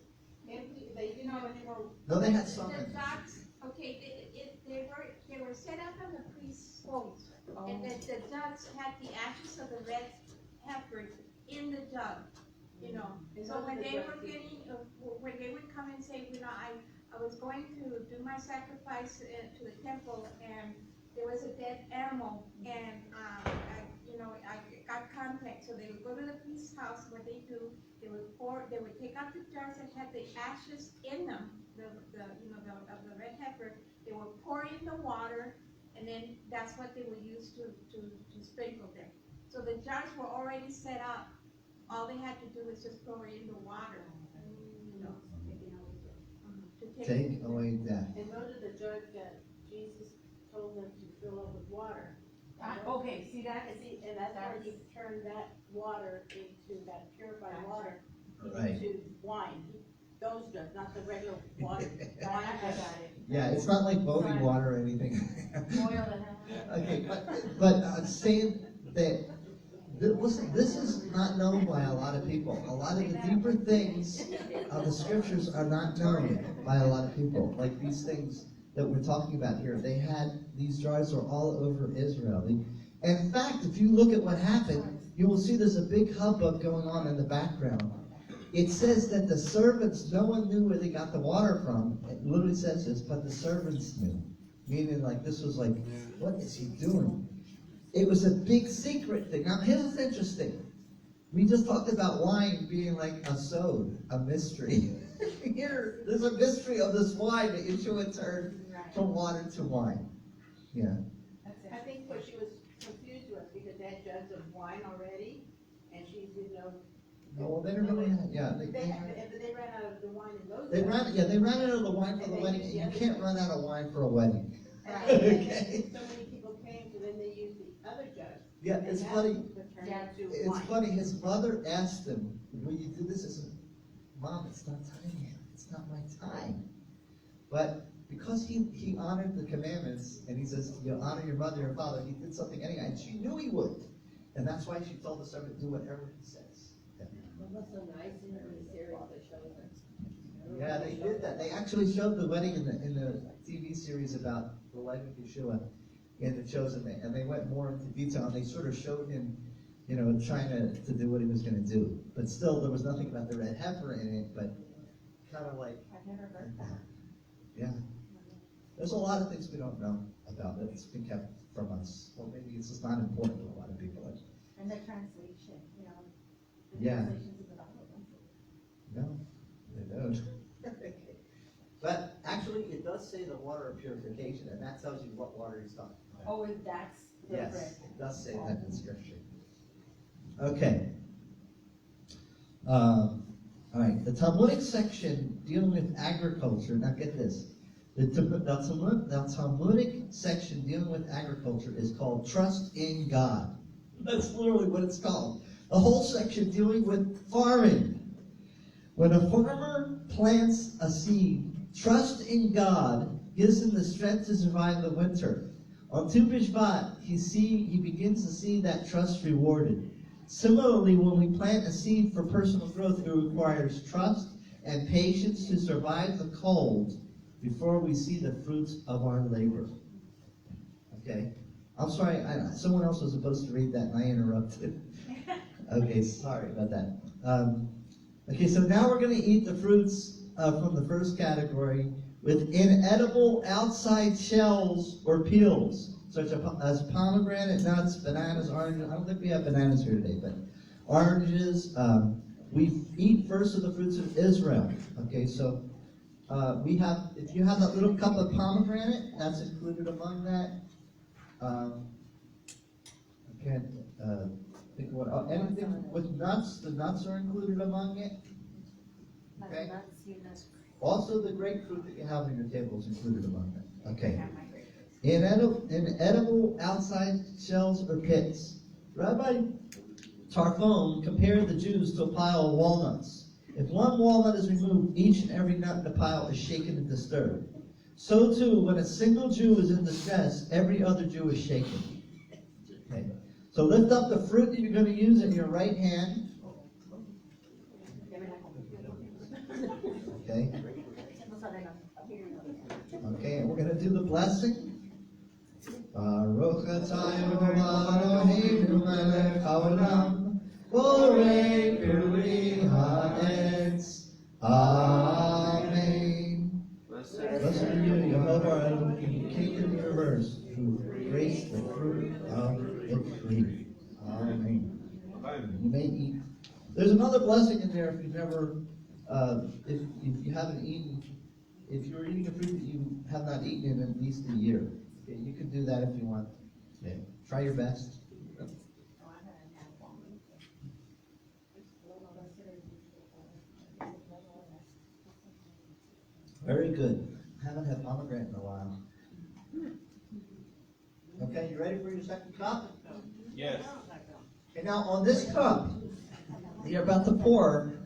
empty? They didn't have any more. No, they had some. The jugs, okay, they were set up on the priest's bowls, and the jugs had the ashes of the red heifers in the jug, So when they were when they would come and say, I was going to do my sacrifice to the temple, and there was a dead animal, and I got contact. So they would go to the priest's house. What they do, they would take out the jars that had the ashes in them, of the red heifer. They would pour in the water, and then that's what they would use to sprinkle them. So the jars were already set up. All they had to do was just pour in the water, to Take away death. And those are the jugs that Jesus told them to fill up with water. Okay, see that? And that's where he turned that water into that purified water Right. into wine. Those jugs, not the regular water. I got it. Yeah, it's not like Bodhi water or anything. Oil and Okay, but I'm saying that, listen, this is not known by a lot of people. A lot of the deeper things of the scriptures are not known by a lot of people. Like these things that we're talking about here. These jars were all over Israel. And in fact, if you look at what happened, you will see there's a big hubbub going on in the background. It says that the servants, no one knew where they got the water from. It literally says this, but the servants knew. Meaning like this was like, what is he doing? It was a big secret thing. Now here's what's interesting. We just talked about wine being like a sod, a mystery. Here, there's a mystery of this wine that Yeshua turned from water to wine. Yeah. I think what she was confused with, because they had jugs of wine already, and she didn't know. No, well, they didn't really have, yeah. They ran out of the wine in those. They ran out of the wine for And the they wedding. used the You other can't jugs. run out of wine for a wedding. And Okay. so many people came, so then they used the other jugs. Yeah, it's funny. Yeah, do It's what? funny, his mother asked him, will you do this? He said, Mom, it's not time yet. It's not my time. But because he honored the commandments, and he says, you honor your mother and your father, he did something anyway, and she knew he would. And that's why she told us to do whatever he says. Yeah. That was so nice in the series they showed us. Yeah, they did that. They actually showed the wedding in the TV series about the life of Yeshua in the chosen, and they went more into detail, and they sort of showed him, trying to do what he was going to do. But still, there was nothing about the red heifer in it, but kind of like, I've never heard that. yeah. There's a lot of things we don't know about it. It's been kept from us. Well, maybe it's just not important to a lot of people. And the translation, the Yeah. translations of the Bible. No, they don't. But actually, it does say the water of purification, and that tells you what water he's talking about. Oh, if that's the Yes, bread. it does say that in Scripture. Okay. All right, the Talmudic section dealing with agriculture. Now get this. The Talmudic section dealing with agriculture is called Trust in God. That's literally what it's called. The whole section dealing with farming. When a farmer plants a seed, trust in God gives him the strength to survive the winter. On Tu BISH'VAT, he begins to see that trust rewarded. Similarly, when we plant a seed for personal growth, it requires trust and patience to survive the cold before we see the fruits of our labor. Okay? I'm sorry, someone else was supposed to read that and I interrupted. Okay, sorry about that. Okay, so now we're going to eat the fruits from the first category with inedible outside shells or peels, such as pomegranate nuts, bananas, oranges. I don't think we have bananas here today, but oranges. We eat first of the fruits of Israel. Okay, so if you have that little cup of pomegranate, that's included among that. I can't think what, anything with nuts, the nuts are included among it. Okay. Also, the grapefruit that you have on your table is included among that. Okay. Inedible outside shells or pits. Rabbi Tarfon compared the Jews to a pile of walnuts. If one walnut is removed, each and every nut in the pile is shaken and disturbed. So too, when a single Jew is in distress, every other Jew is shaken. Okay. So lift up the fruit that you're going to use in your right hand. Okay. Okay, and we're going to do the blessing. Baruch atah Eloheinu melech haolam, borei peri haaretz. Amen. Blessed are you, Yehovah our Elohim, King of the universe, who graced the fruit of the tree. Amen. You may eat. There's another blessing in there if you've never, if you haven't eaten, if you're eating a fruit that you have not eaten in at least a year. Okay, you can do that if you want. Okay, try your best. Very good. Haven't had pomegranate in a while. Okay, you ready for your second cup? Yes. Okay, now on this cup that you're about to pour,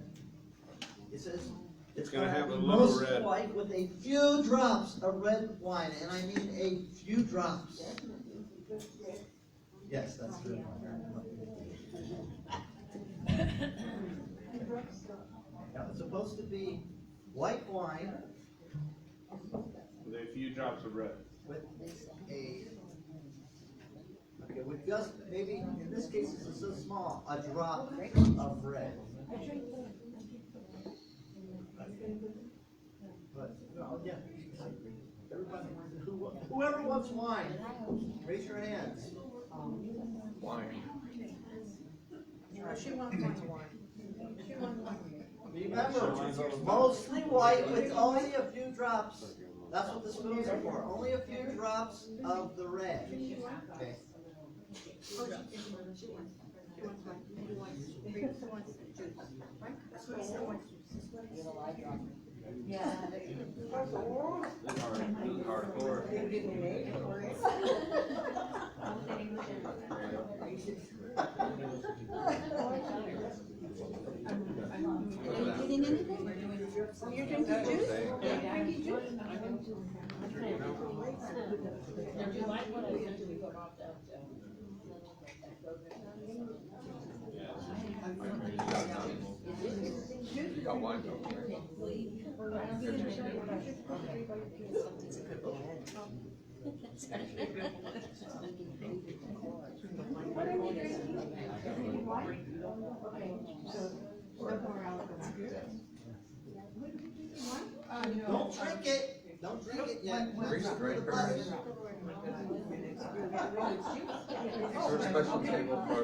it says it's gonna have a little most red. white with a few drops of red wine, and I mean a few drops. Yes, that's good. Now it's supposed to be white wine With a few drops of red. with with just maybe in this case it's so small, a drop of red. But no, yeah. Everybody, whoever wants wine, raise your hands. Wine. She wants wine. She wants wine. Remember, mostly white with only a few drops. That's what the spoons are for. Only a few drops of the red. Okay. Yeah. Hardcore. Getting anything? You're drinking juice? Drinking juice? Did you like what I sent you? We got off that, You got one, don't you? Don't drink it, don't drink it yet. Bring the drinkers. Is there a special table for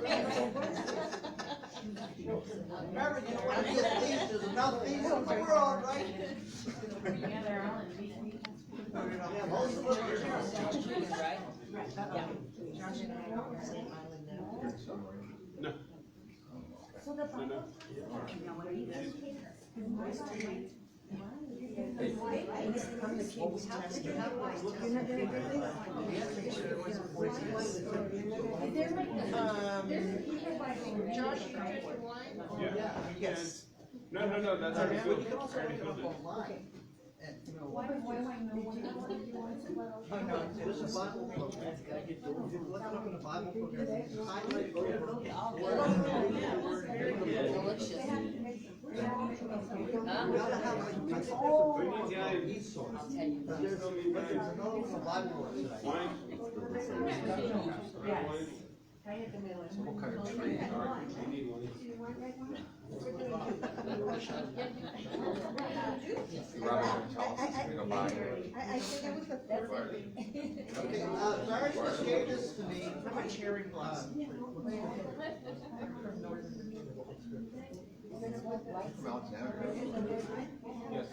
people? Remember, you don't want to get these, there's enough these in the world, right? Yeah, they're all in these. Yeah, most of them are. right? No. Josh, you drank your wine? Yeah. Yes. No, that's already filled. I already filled it. Oh, no, there's a Bible program. If you look it up in the Bible program, highlight over. Delicious. You gotta have like, I think there's a We book need the on items. resource. I'll tell you. But there's another one in the Bible today. Wine? What kind of tree are you? We need one. Robert gonna tell us he's gonna buy it. I think that was the first thing. Okay, Barry just gave this to me. How much cherry blossom? From Alexander. Yes.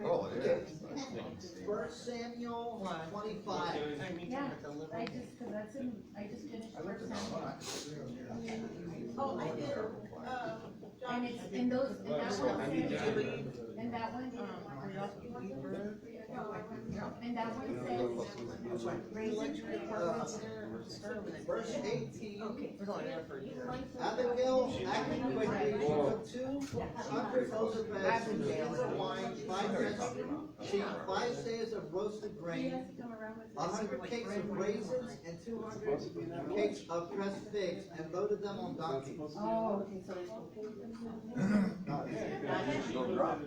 Oh, it is. First Samuel 25. Yeah, I just, cause that's in, I just finished first Samuel. Oh, I did, And it's, and those, and that So I need one to- says, and that one, and that one says, raisins, Verse 18. Abigail acted quickly, she took 200 loaves of bread, 2 cans of wine, 5 bread, sheep, 5 seirs of roasted grain, 100 cakes of raisins, and 200 cakes of pressed figs, and loaded them on donkeys. oh, okay, so Don't drop.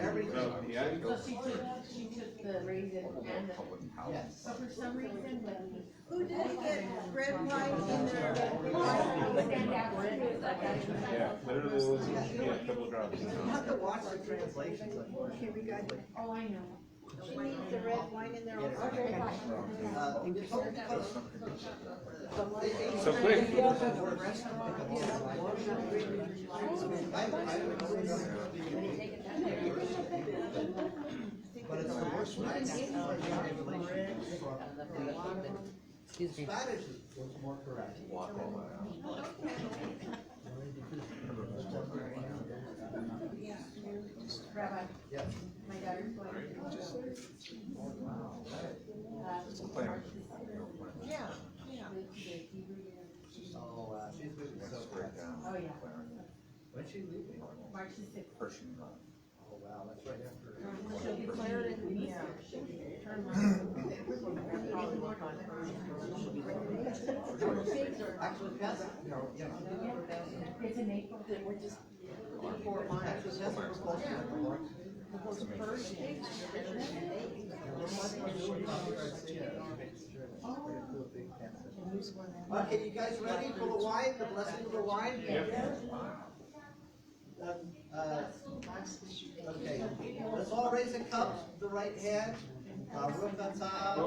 Everything. Yeah. So she took the raisin and the, Public house. Yes. so for some reason, when Who didn't get red wine in their? stand out, like that. Yeah, literally, it was, yeah, a couple of drops. You have to watch the translations. Okay, we got it. Oh, I know. She needs the red wine in there also. So quick. But it's the worst one. Excuse me. Spanish was more correct. Rabbi, Yes. my daughter's going to. yeah, yeah. Oh, she's moving so fast. Oh, yeah. When's she leaving? March the sixth. Pershing. Oh, wow, that's right after. She'll be Declared it, cleared. yeah. Actually, Tessa, It's in April. We're just, actually, Tessa was supposed to have a lunch. Okay, you guys ready for the wine, the blessing of the wine? Okay, let's all raise a cup, the right hand. Baruch atah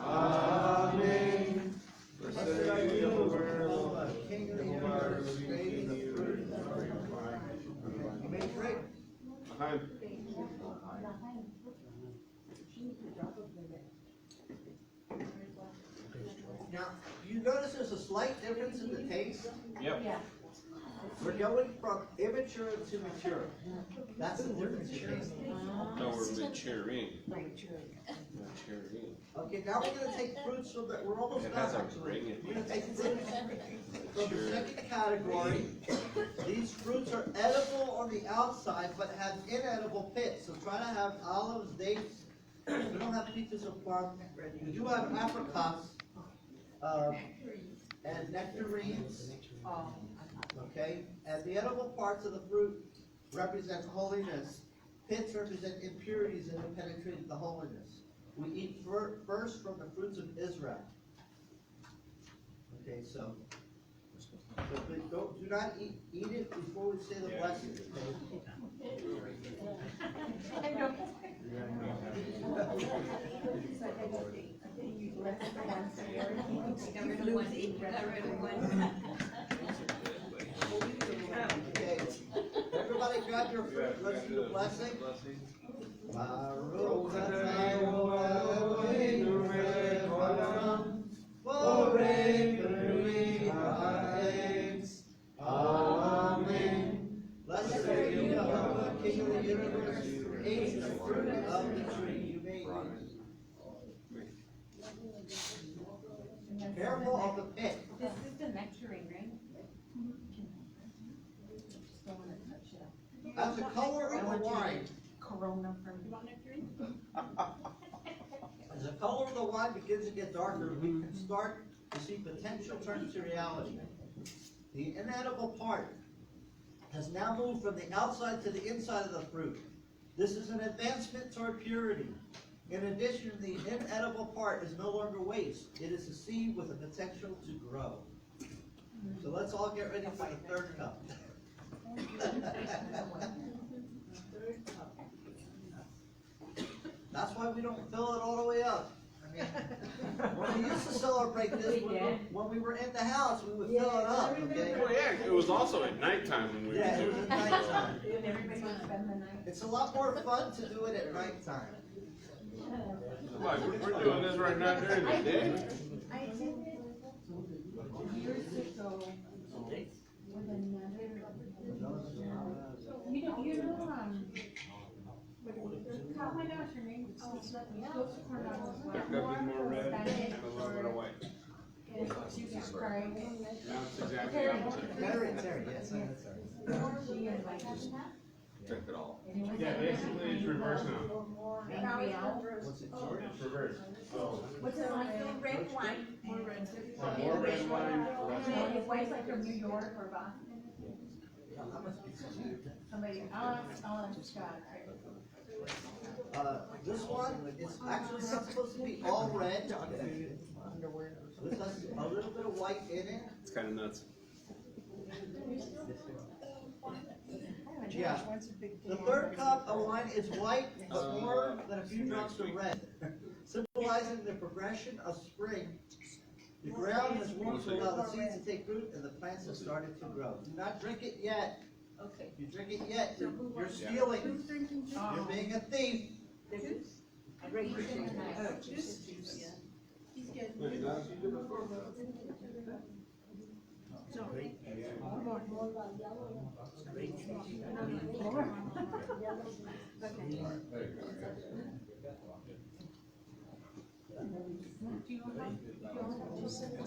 Amen. King of the universe, creator of the fruit and the fruit. You may drink. Now, you notice there's a slight difference in the taste? Yep. Yeah. We're going from immature to mature. That's the difference, okay? No, we're maturing. Maturing. Okay, now we're gonna take fruits from the, we're almost It done has a actually. ring in We're gonna it. take fruits from the second category. These fruits are edible on the outside, but have inedible pits. So try to have olives, dates. We don't have peaches or plum. We do have apricots, and nectarines. Okay, and the edible parts of the fruit represent holiness. Pits represent impurities that have penetrated the holiness. We eat first from the fruits of Israel. Okay, so please do not eat it before we say the blessing. Okay, everybody grab your fruit. Let's do the blessing. Baruch atah Eloheinu melech haolam, borei peri haaretz. Amen. Blessed are you, Jehovah, King of the universe, who ate the fruit of the tree you made. Careful of the pit. This is the nectarine, right? That's the color of the wine. Corona from. You want nectarine? As the color of the wine begins to get darker, we can start to see potential turns to reality. The inedible part has now moved from the outside to the inside of the fruit. This is an advancement toward purity. In addition, the inedible part is no longer waste. It is a seed with the potential to grow. So let's all get ready for the third cup. That's why we don't fill it all the way up. I mean, when we used to celebrate this, when we were in the house, we would fill it up, okay? Well, yeah, it was also at nighttime when we Yeah, were it was doing at it. nighttime. Everybody wants to spend the night. It's a lot more fun to do it at nighttime. Why, we're doing this right now during the day? I attended years ago with another, oh my gosh, her name was There could be more red and a little bit of white. Jesus Christ. Now it's exactly opposite. Terry, yes, that's She invited Drink it all. Yeah, basically it's reverse now. What's it, George? It's reverse. So, What's it like? Red wine. more red wine, less white. His wife's like from New York or Boston. Somebody, I'll Scott. This one is actually not supposed to be all red. This has a little bit of white in it. It's kind of nuts. Yeah. The third cup of wine is white, but more than a few drops of red, symbolizing the progression of spring. The ground has warmed to allow the seeds to take root, and the plants have started to grow. Do not drink it yet. Okay. If you drink it yet, you're stealing. You're being a thief.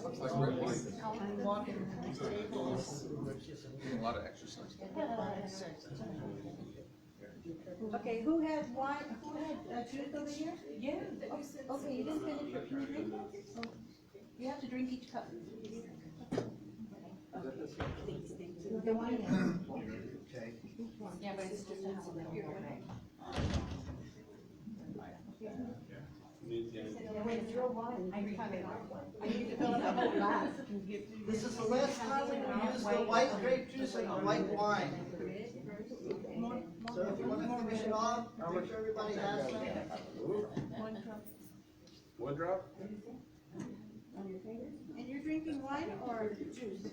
Looks like red wine. Doing a lot of exercise. Okay, who had wine, who had juice over here? Yeah. Okay, you didn't finish your, can you drink that? You have to drink each cup. The wine. Okay. Yeah, but it's just a half of it. Wait, it's real wine. I cut it off. I need to fill it up with glass. This is the last time we will use the white grape juice and the white wine. So if you want to finish it off, make sure everybody has some. One drop? And you're drinking wine or juice?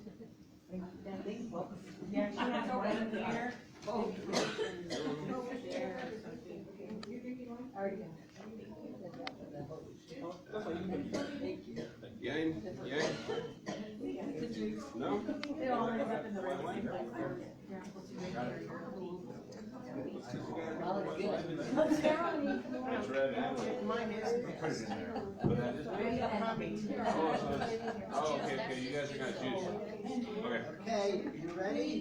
Yeah, she has wine in the air. Yang? Yang? No? They all end up in the red. White wine? Well, it's good. That's red and white. Mine is. Put it in there. But that is red? Probably. Oh, so it's, oh, okay, you guys are gonna choose. Okay. Okay, you ready?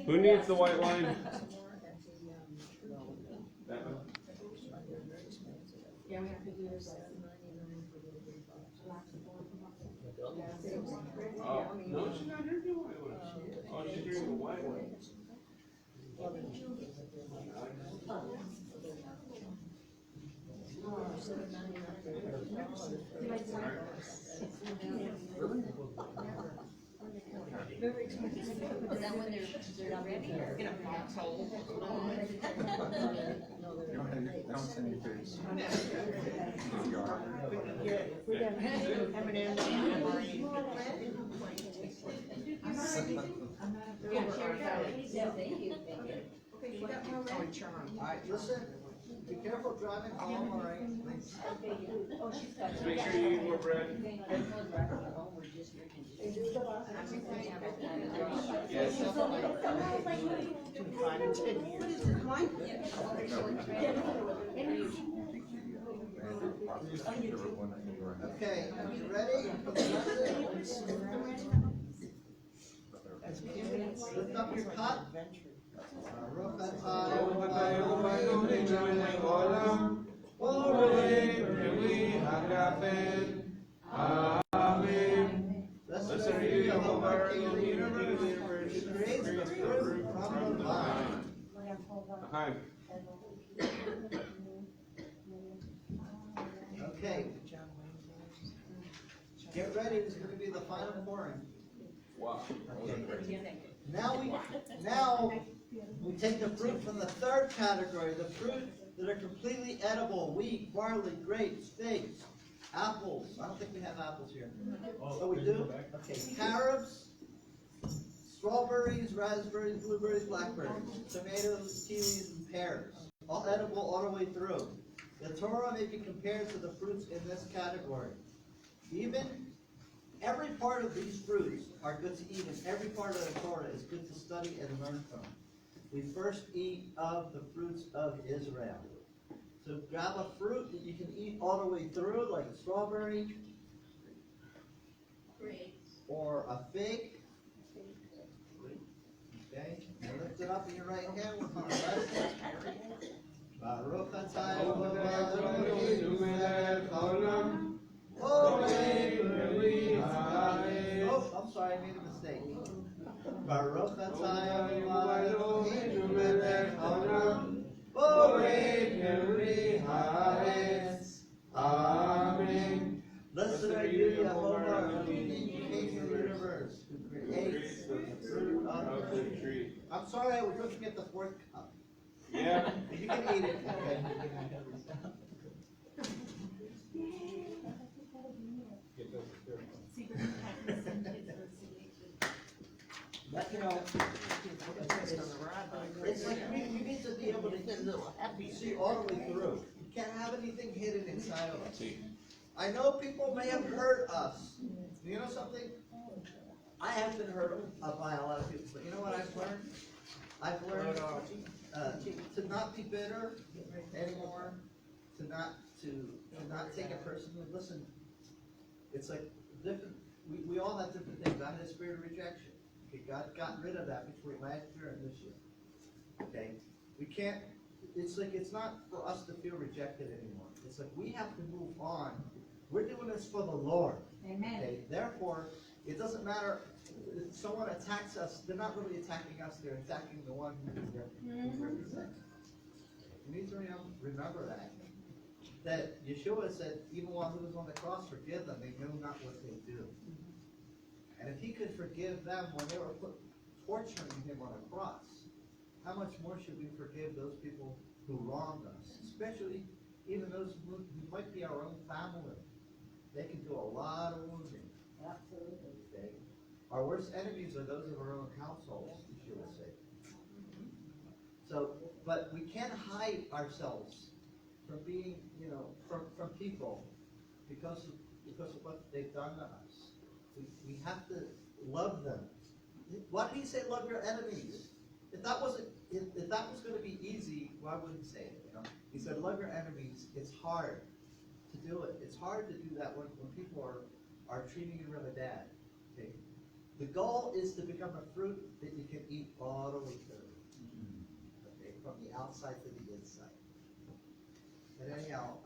Who needs the white wine? That one? Yeah, we have to do this. Oh, no, she's not drinking white wine. Oh, she's drinking white wine. Is that when they're ready or? In a foxhole. Don't send me pics. M&M's. Yeah, thank you. Alright, listen, be careful driving home, alright? Just make sure you eat more bread. Yes. Okay, you ready for the lesson? Lift up your cup. Blessed are you, Jehovah, King of the universe, who creates the fruit from the vine. Okay. Okay. Get ready, this is going to be the final pouring. Wow. Now we take the fruit from the third category, the fruit that are completely edible: wheat, barley, grapes, figs, apples. I don't think we have apples here. Oh, we do? Okay. Carobs, strawberries, raspberries, blueberries, blackberries, tomatoes, kiwis, and pears. All edible all the way through. The Torah may be compared to the fruits in this category. Even every part of these fruits are good to eat, and every part of the Torah is good to study and learn from. We first eat of the fruits of Israel. So grab a fruit that you can eat all the way through, like a strawberry, or a fig. Okay, and lift it up in your right hand with my left hand. Baruch atah Elohim melech haolam. Oh, I'm sorry, I made a mistake. Baruch atah Elohim melech haolam. Borei peri haaretz. Amen. Blessed are you, Jehovah, King of the universe, who creates the fruit of the tree. I'm sorry, I was looking at the fourth cup. Yeah. You can eat it. Okay. But, you know, it's like we need to be able to see all the way through. You can't have anything hidden inside of us. I know people may have hurt us. You know something? I have been hurt by a lot of people, but you know what I've learned? I've learned to not be bitter anymore, to not take it personally. Listen, it's like different. We all have different things. I had a spirit of rejection. Okay, God got rid of that between last year and this year. Okay, we can't. It's like it's not for us to feel rejected anymore. It's like we have to move on. We're doing this for the Lord. Amen. Okay, therefore, it doesn't matter if someone attacks us. They're not really attacking us. They're attacking the one who represents. You need to remember that Yeshua said, even while he was on the cross, forgive them. They know not what they do. And if he could forgive them when they were torturing him on a cross, how much more should we forgive those people who wronged us? Especially even those who might be our own family. They can do a lot of wounding. Absolutely. Okay? Our worst enemies are those of our own households, Yeshua said. So, but we can't hide ourselves from being, from people because of what they've done to us. We have to love them Why did he say love your enemies? If that was gonna be easy, why wouldn't he say it, you know? He said, love your enemies. It's hard to do it. It's hard to do that when people are treating you really bad. Okay? The goal is to become a fruit that you can eat all the way through. Okay, from the outside to the inside. And anyhow,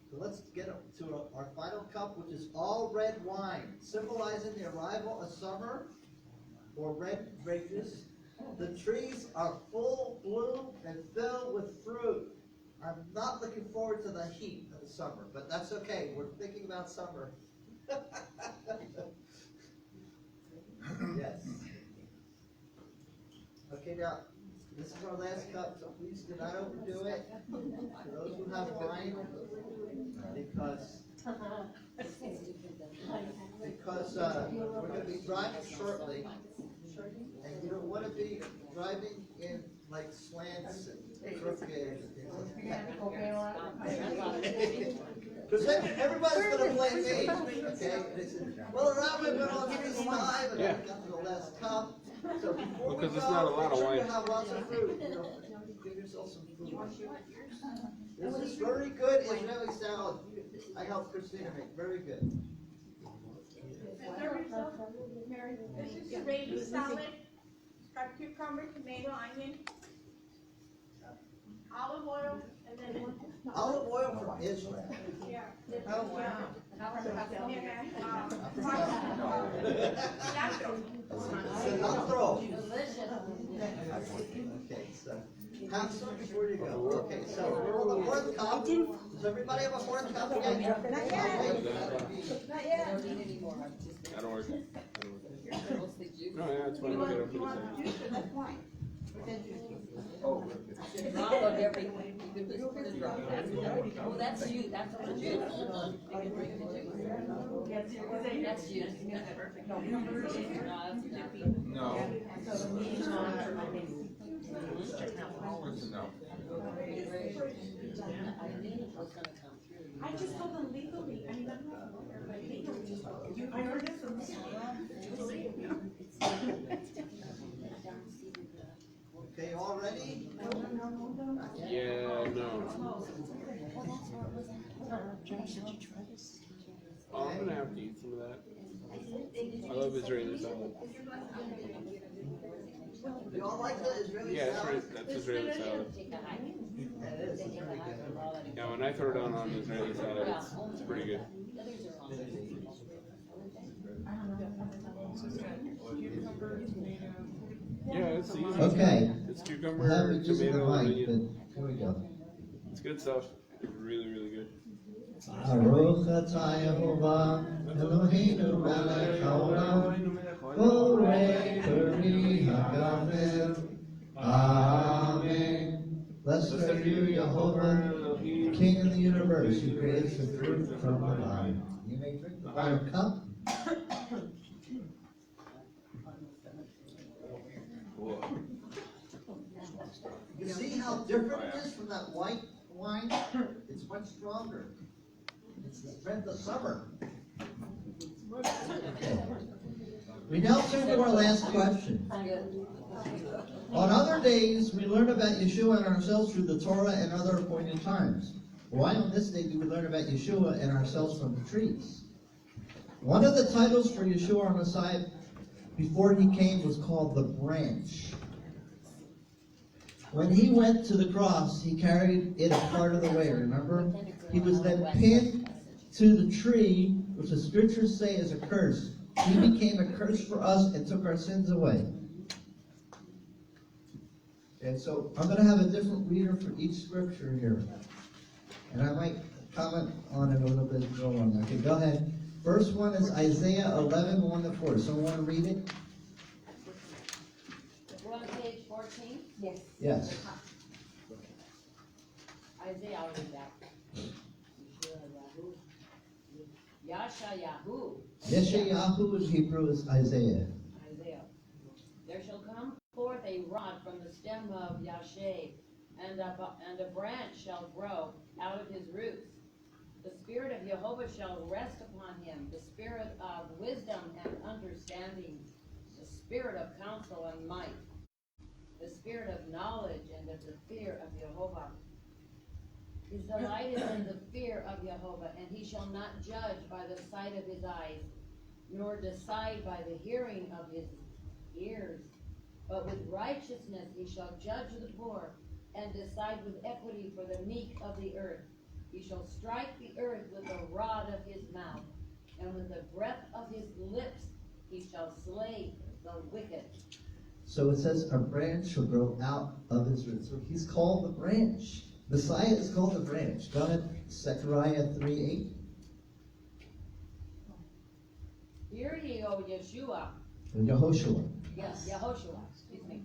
so let's get to our final cup, which is all red wine, symbolizing the arrival of summer or red grapes. The trees are full bloom and filled with fruit. I'm not looking forward to the heat of the summer, but that's okay. We're thinking about summer. Yes. Okay, now, this is our last cup, so please do not overdo it. For those who have wine, because we're going to be driving shortly, and you don't want to be driving in like slants and crooked and things like that. Because everybody's going to blame me, okay? And they said, well, Robin went on 3 5 and I got to the last cup. So before Because we it's go, not a lot of make sure wine. you have lots of fruit. You know, give yourself some food. This is very good Israeli salad. I helped Christina make. Very good. This is Israeli salad. It's got cucumber, tomato, onion, olive oil, and then Olive oil from Israel. yeah. Oh, wow. Cilantro. Delicious. Okay, so have some before you go. Okay, so we're on the fourth cup. Does everybody have a fourth cup again? Not yet. Not yet. I don't work. No, yeah, it's fine. I'll get up You for want the juice or that's wine? Oh, Drop of everything, you can just put a drop. Oh, that's you, that's a juice. You can drink the juice. That's juice. No, that's not. No. I knew it was gonna come through. I just told them legally, I mean, I'm not a lawyer, but legally, I heard it from Okay, all ready? Yeah, no. Oh, I'm gonna have to eat some of that. I love Israeli salad. You all like the Israeli Yeah, salad? that's Israeli salad. Yeah, it is. It's very good. Yeah, when I throw down on Israeli salad, it's pretty good. Yeah, it's easy. Okay. It's I cucumber, haven't used the tomato, and mic, but onion. here we go. It's good stuff. It's really, really good. Baruch atah Yehovah Eloheinu melech haolam borei peri hagafen. Amen. Blessed are you, Jehovah, King of the universe, who creates the fruit from the vine. You may drink the final cup. You see how different it is from that white wine? It's much stronger. It's the strength of summer. Okay. We now turn to our last question. On other days, we learn about Yeshua and ourselves through the Torah and other appointed times. Why on this day do we learn about Yeshua and ourselves from the trees? One of the titles for Yeshua our Messiah before he came was called the branch. When he went to the cross, he carried it a part of the way, remember? He was then pinned to the tree, which the scriptures say is a curse. He became a curse for us and took our sins away. And so I'm going to have a different reader for each scripture here. And I might comment on it a little bit and go on. Okay, go ahead. First one is Isaiah 11, 1-4. Someone want to read it? We're on page 14? Yes. Yes. Isaiah, I'll read that. Yashayahu. Yeshayahu in Hebrew is Isaiah. Isaiah. There shall come forth a rod from the stem of Yashay, and a branch shall grow out of his roots. The spirit of Jehovah shall rest upon him, the spirit of wisdom and understanding, the spirit of counsel and might, the spirit of knowledge and of the fear of Jehovah. His delight is in the fear of Jehovah, and he shall not judge by the sight of his eyes, nor decide by the hearing of his ears. But with righteousness he shall judge the poor, and decide with equity for the meek of the earth. He shall strike the earth with the rod of his mouth, and with the breath of his lips he shall slay the wicked. So it says a branch shall grow out of his roots. So he's called the branch. Messiah is called the branch. Go ahead, Zechariah 3:8. Hear ye, O Yeshua. Yehoshua. Yes, Yehoshua, excuse me.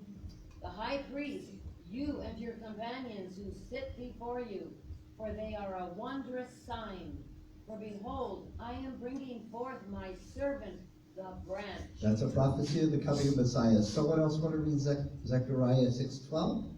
The high priest, you and your companions who sit before you, for they are a wondrous sign. For behold, I am bringing forth my servant, the branch. That's a prophecy of the coming of Messiah. Someone else want to read Zechariah 6:12?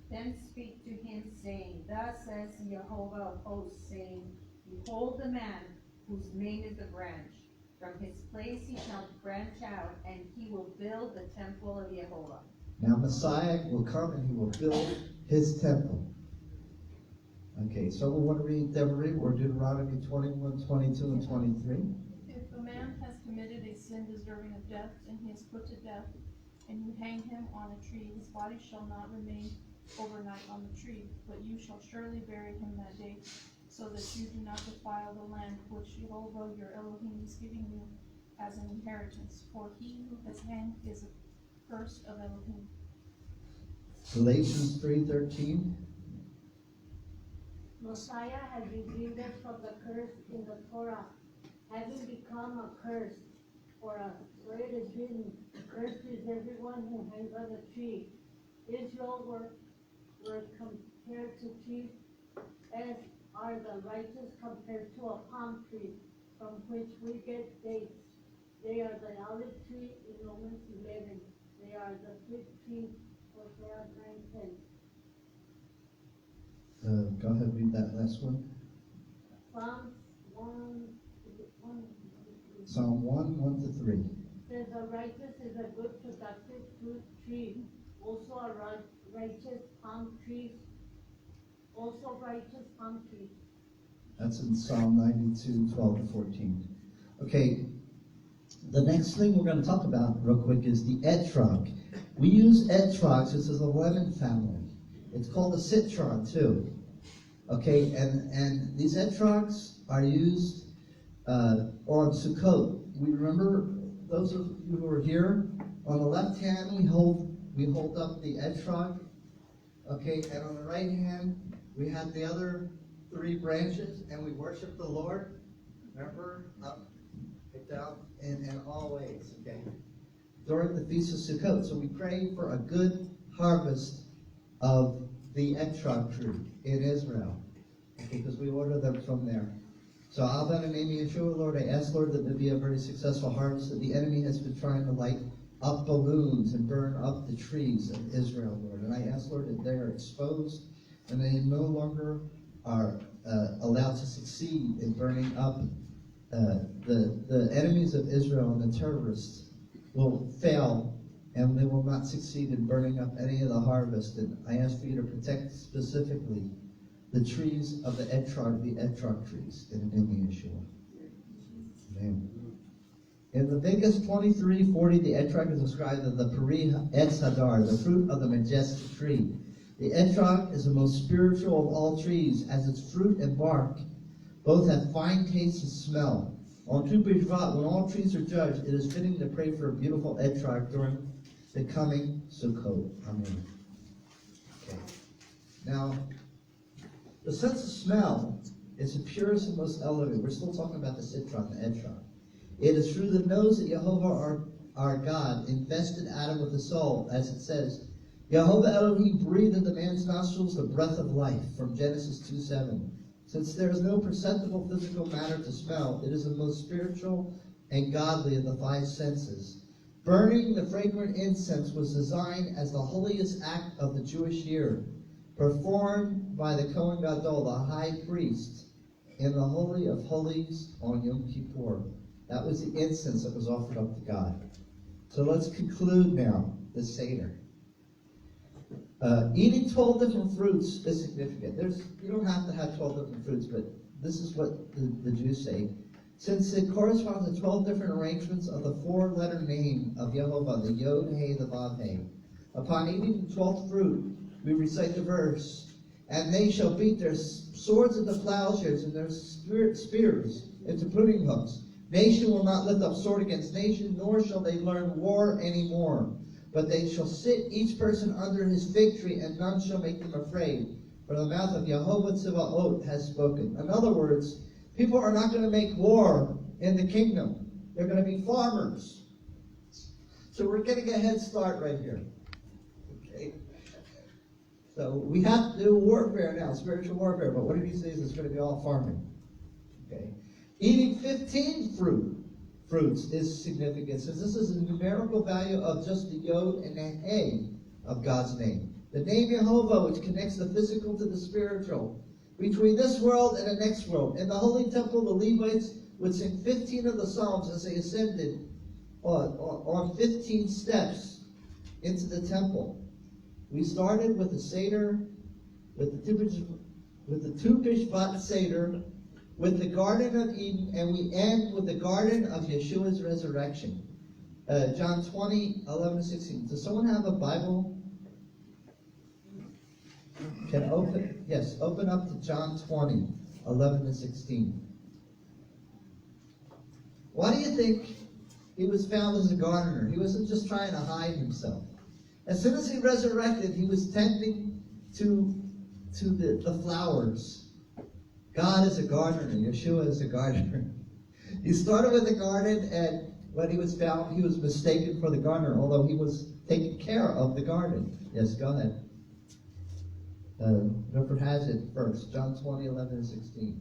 Then speak to him, saying, Thus says Jehovah of hosts, saying, Behold the man whose name is the branch. From his place he shall branch out, and he will build the temple of Jehovah. Now Messiah will come and he will build his temple. Okay, someone want to read Devarim or Deuteronomy 21:22 and 23? If a man has committed a sin deserving of death, and he is put to death, and you hang him on a tree, his body shall not remain overnight on the tree, but you shall surely bury him that day, so that you do not defile the land which Jehovah your Elohim is giving you as an inheritance. For he who has hanged is accursed of Elohim. Galatians 3:13. Messiah has redeemed us from the curse in the Torah, having become a curse for us. For it is written, cursed is everyone who hangs on a tree. Israel were compared to trees, as are the righteous compared to a palm tree, from which we get dates. They are the olive tree in Romans 11. They are the fig tree, Hosea 9:10. Go ahead, read that last one. Psalms 1, is it 1? Psalm 1:1-3. Says the righteous is a good productive fruit tree, also a righteous palm trees, also righteous palm trees. That's in Psalm 92:12-14. Okay, the next thing we're going to talk about real quick is the etrog. We use etrogs. This is a lemon family. It's called a citron too. Okay, and these etrogs are used on Sukkot. We remember, those of you who are here, on the left hand we hold up the etrog. Okay, and on the right hand we have the other 3 branches, and we worship the Lord. Remember, up, down, and all ways. Okay, during the Feast of Sukkot. So we pray for a good harvest of the etrog tree in Israel, okay, because we order them from there. So Abba and Amy Yeshua, Lord, I ask, Lord, that there be a very successful harvest, that the enemy has been trying to light up balloons and burn up the trees of Israel, Lord. And I ask, Lord, that they are exposed and they no longer are allowed to succeed in burning up the enemies of Israel, and the terrorists will fail, and they will not succeed in burning up any of the harvest. And I ask for you to protect specifically the trees of the etrog trees in the name of Yeshua. Amen. In Leviticus 23:40, the etrog is described as the Peri Etz Hadar, the fruit of the majestic tree. The etrog is the most spiritual of all trees, as its fruit and bark both have fine taste and smell. On Tu BISH'VAT, when all trees are judged, it is fitting to pray for a beautiful etrog during the coming Sukkot. Amen. Okay. Now, the sense of smell is the purest and most elevated. We're still talking about the citron, the etrog. It is through the nose that Jehovah our God invested Adam with a soul, as it says, Jehovah Elohim breathed into man's nostrils the breath of life, from Genesis 2:7. Since there is no perceptible physical matter to smell, it is the most spiritual and godly of the 5 senses. Burning the fragrant incense was designed as the holiest act of the Jewish year, performed by the Kohen Gadol, the high priest, in the Holy of Holies on Yom Kippur. That was the incense that was offered up to God. So let's conclude now the Seder. Eating 12 different fruits is significant. You don't have to have 12 different fruits, but this is what the Jews say. Since it corresponds to 12 different arrangements of the 4-letter name of Yehovah, the Yod, He, the Vav, He. Upon eating the 12th fruit, we recite the verse, and they shall beat their swords into plowshares and their spears into pruning hooks. Nation will not lift up sword against nation, nor shall they learn war anymore. But they shall sit each person under his fig tree, and none shall make them afraid. For the mouth of Yehovah Tzevaot has spoken. In other words, people are not going to make war in the kingdom. They're going to be farmers. So we're getting a head start right here. Okay. So we have to do warfare now, spiritual warfare. But what did he say? It's going to be all farming. Okay. Eating 15 fruits is significant, since this is a numerical value of just the Yod and the He of God's name. The name Yehovah, which connects the physical to the spiritual, between this world and the next world. In the Holy Temple, the Levites would sing 15 of the Psalms as they ascended on 15 steps into the temple. We started with the Seder, with the two BISH'VAT Seder, with the Garden of Eden, and we end with the Garden of Yeshua's resurrection. John 20:11-16. Does someone have a Bible? Open up to John 20:11-16. Why do you think he was found as a gardener? He wasn't just trying to hide himself. As soon as he resurrected, he was tending to the flowers. God is a gardener. Yeshua is a gardener. He started with the garden, and when he was found, he was mistaken for the gardener, although he was taking care of the garden. Yes, go ahead. Whoever has it first. John 20:11-16.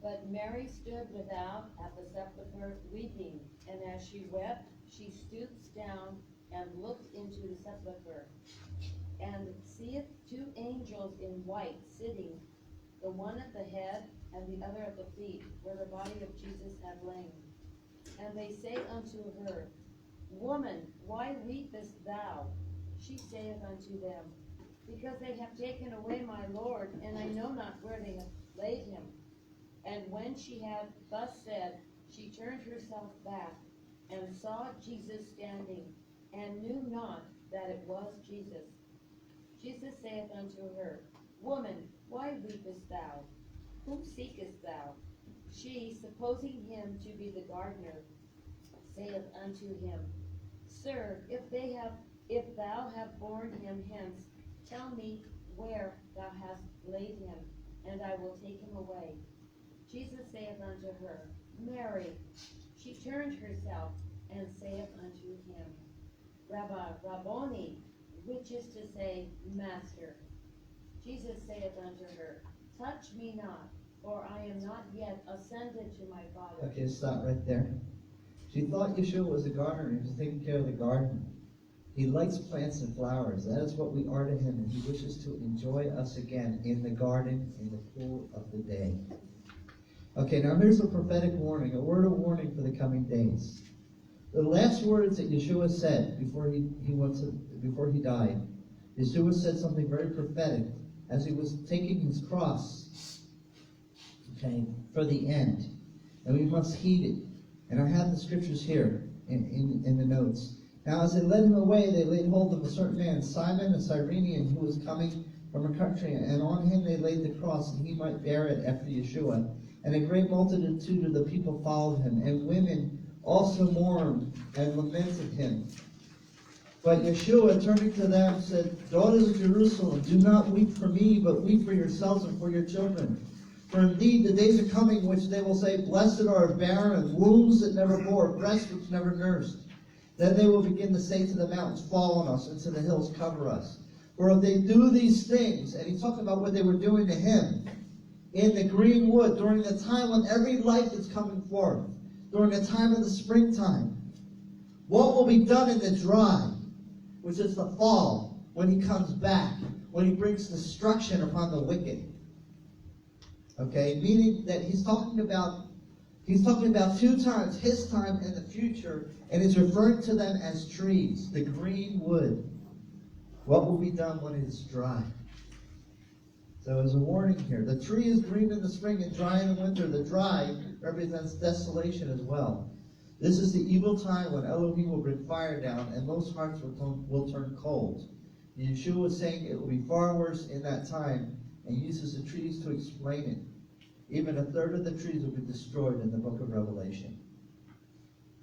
But Mary stood without at the sepulchre weeping, and as she wept, she stoops down and looked into the sepulchre, and seeth 2 angels in white sitting, the one at the head and the other at the feet, where the body of Jesus had lain. And they say unto her, Woman, why weepest thou? She saith unto them, Because they have taken away my Lord, and I know not where they have laid him. And when she had thus said, she turned herself back, and saw Jesus standing, and knew not that it was Jesus. Jesus saith unto her, Woman, why weepest thou? Whom seekest thou? She, supposing him to be the gardener, saith unto him, Sir, if thou have borne him hence, tell me where thou hast laid him, and I will take him away. Jesus saith unto her, Mary. She turned herself, and saith unto him, Rabbi, Rabboni, which is to say, Master. Jesus saith unto her, Touch me not, for I am not yet ascended to my Father. Okay, stop right there. She thought Yeshua was a gardener. He was taking care of the garden. He likes plants and flowers. That is what we are to him, and he wishes to enjoy us again in the garden, in the cool of the day. Okay, now here's a prophetic warning, a word of warning for the coming days. The last words that Yeshua said before he died, Yeshua said something very prophetic as he was taking his cross, okay, for the end. And we must heed it. And I have the scriptures here in the notes. Now as they led him away, they laid hold of a certain man, Simon, a Cyrenian, who was coming from a country, and on him they laid the cross, and he might bear it after Yeshua. And a great multitude of the people followed him, and women also mourned and lamented him. But Yeshua, turning to them, said, Daughters of Jerusalem, do not weep for me, but weep for yourselves and for your children. For indeed the days are coming which they will say, Blessed are barren, wombs that never bore, breasts which never nursed. Then they will begin to say to the mountains, Fall on us, and to the hills, cover us. For if they do these things, and he's talking about what they were doing to him, in the green wood, during the time when every life is coming forth, during the time of the springtime, what will be done in the dry, which is the fall, when he comes back, when he brings destruction upon the wicked. Okay, meaning that he's talking about He's talking about 2 times, his time and the future, and he's referring to them as trees, the green wood. What will be done when it is dry? So there's a warning here. The tree is green in the spring and dry in the winter. The dry represents desolation as well. This is the evil time when Elohim will bring fire down and most hearts will turn cold. Yeshua was saying it will be far worse in that time and uses the trees to explain it. Even 1/3 of the trees will be destroyed in the book of Revelation.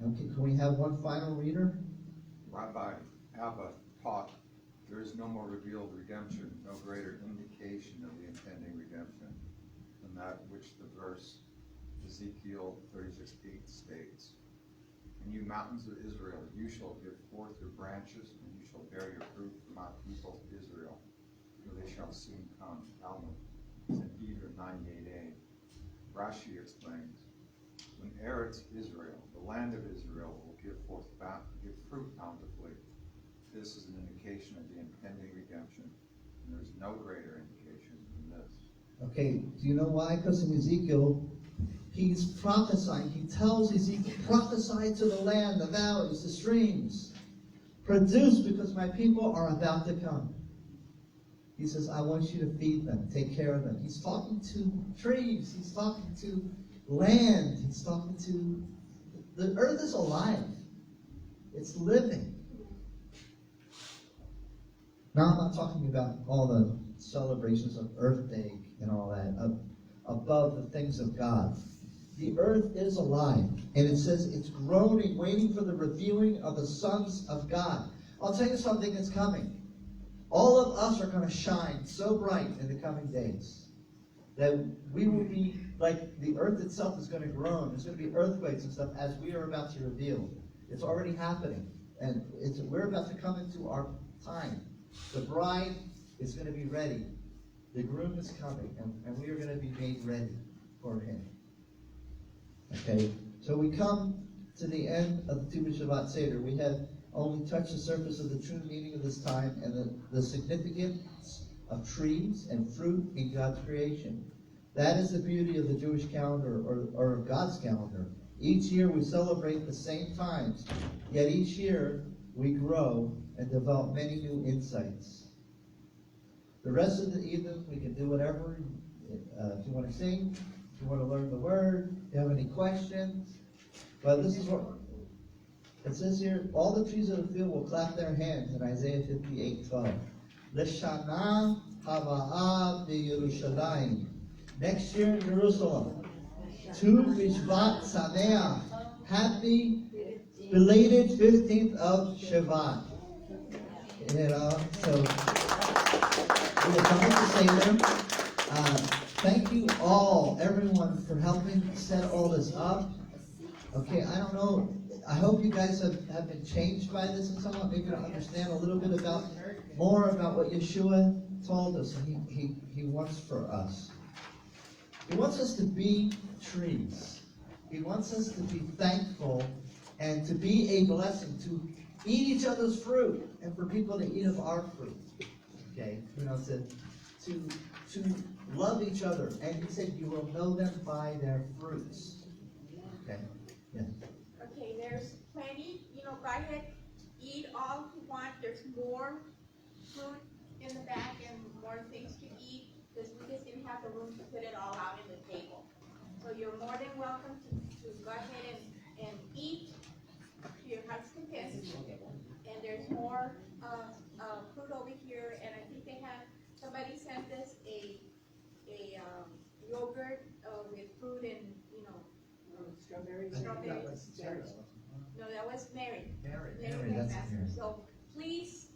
Okay, can we have one final reader? Rabbi Abba taught, there is no more revealed redemption, no greater indication of the impending redemption than that which the verse Ezekiel 36:8 states. And you mountains of Israel, you shall give forth your branches, and you shall bear your fruit for my people Israel, for they shall soon come. Talmud, and Hebrew 98a. Rashi explains, when Eretz Israel, the land of Israel, will give fruit bountifully, this is an indication of the impending redemption, and there's no greater indication than this. Okay, do you know why? Because in Ezekiel, he's prophesying. He tells Ezekiel, prophesy to the land, the valleys, the streams. Produce, because my people are about to come. He says, I want you to feed them, take care of them. He's talking to trees. He's talking to land. He's talking to... The earth is alive. It's living. Now, I'm not talking about all the celebrations of Earth Day and all that, above the things of God. The earth is alive, and it says it's groaning, waiting for the revealing of the sons of God. I'll tell you something that's coming. All of us are going to shine so bright in the coming days that we will be like the earth itself is going to groan. There's going to be earthquakes and stuff as we are about to reveal. It's already happening, and we're about to come into our time. The bride is going to be ready. The groom is coming, and we are going to be made ready for him. Okay, so we come to the end of the BISH'VAT Seder. We have only touched the surface of the true meaning of this time and the significance of trees and fruit in God's creation. That is the beauty of the Jewish calendar or of God's calendar. Each year we celebrate the same times, yet each year we grow and develop many new insights. The rest of the evening we can do whatever. If you want to sing, if you want to learn the word, if you have any questions. But this is what it says here, all the trees of the field will clap their hands in Isaiah 58:12. L'shana hava'ah b'Yerushalayim. Next year in Jerusalem. Tu BISH'VAT Sameach. Happy belated 15th of Shabbat. You know, so we're coming to Seder. Thank you all, everyone, for helping set all this up. Okay, I don't know. I hope you guys have been changed by this and somewhat, maybe to understand a little bit more about what Yeshua told us he wants for us. He wants us to be trees. He wants us to be thankful and to be a blessing, to eat each other's fruit and for people to eat of our fruit. Okay, you know, to love each other. And he said, you will know them by their fruits. Okay, yeah. Okay, there's plenty, go ahead, eat all you want. There's more fruit in the back and more things to eat because we just didn't have the room to put it all out in the table. So you're more than welcome to go ahead and eat to your heart's content. And there's more fruit over here, and I think somebody sent us a yogurt with fruit and, strawberries. No, that was Mary. Mary, that's Master. Mary. So please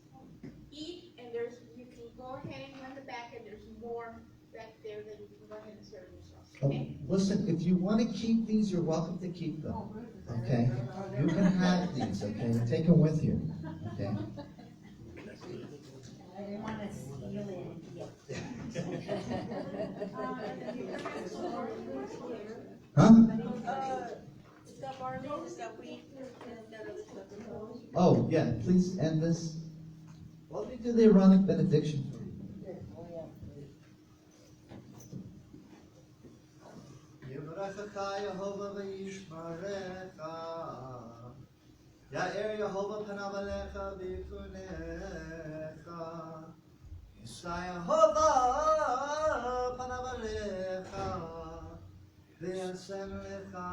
eat, and you can go ahead and go in the back, and there's more back there that you can go ahead and serve yourself. Okay? Listen, if you want to keep these, you're welcome to keep them. Okay? You can have these, okay? Take them with you. Okay? I didn't want to steal it. Huh? The barley, the wheat, and the other stuff. Oh, yeah, please end this. Let me do the Aaronic benediction for you. Yevrechecha Yehovah v'yishmarecha. Ya'er Yehovah panav alecha v'yikunecha. Yisai Yehovah panav alecha v'yasem lecha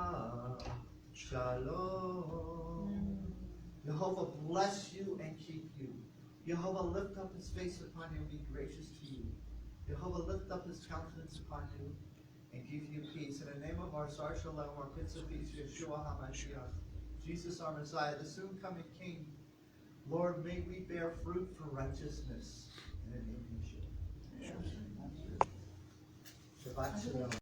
shalom. Yehovah bless you and keep you. Yehovah lift up his face upon you and be gracious to you. Yehovah lift up his countenance upon you and give you peace. In the name of our Sar Shalom, our Prince of Peace, Yeshua HaMashiach, Jesus our Messiah, the soon coming King, Lord, may we bear fruit for righteousness. In the name of Yeshua. Shabbat Shalom.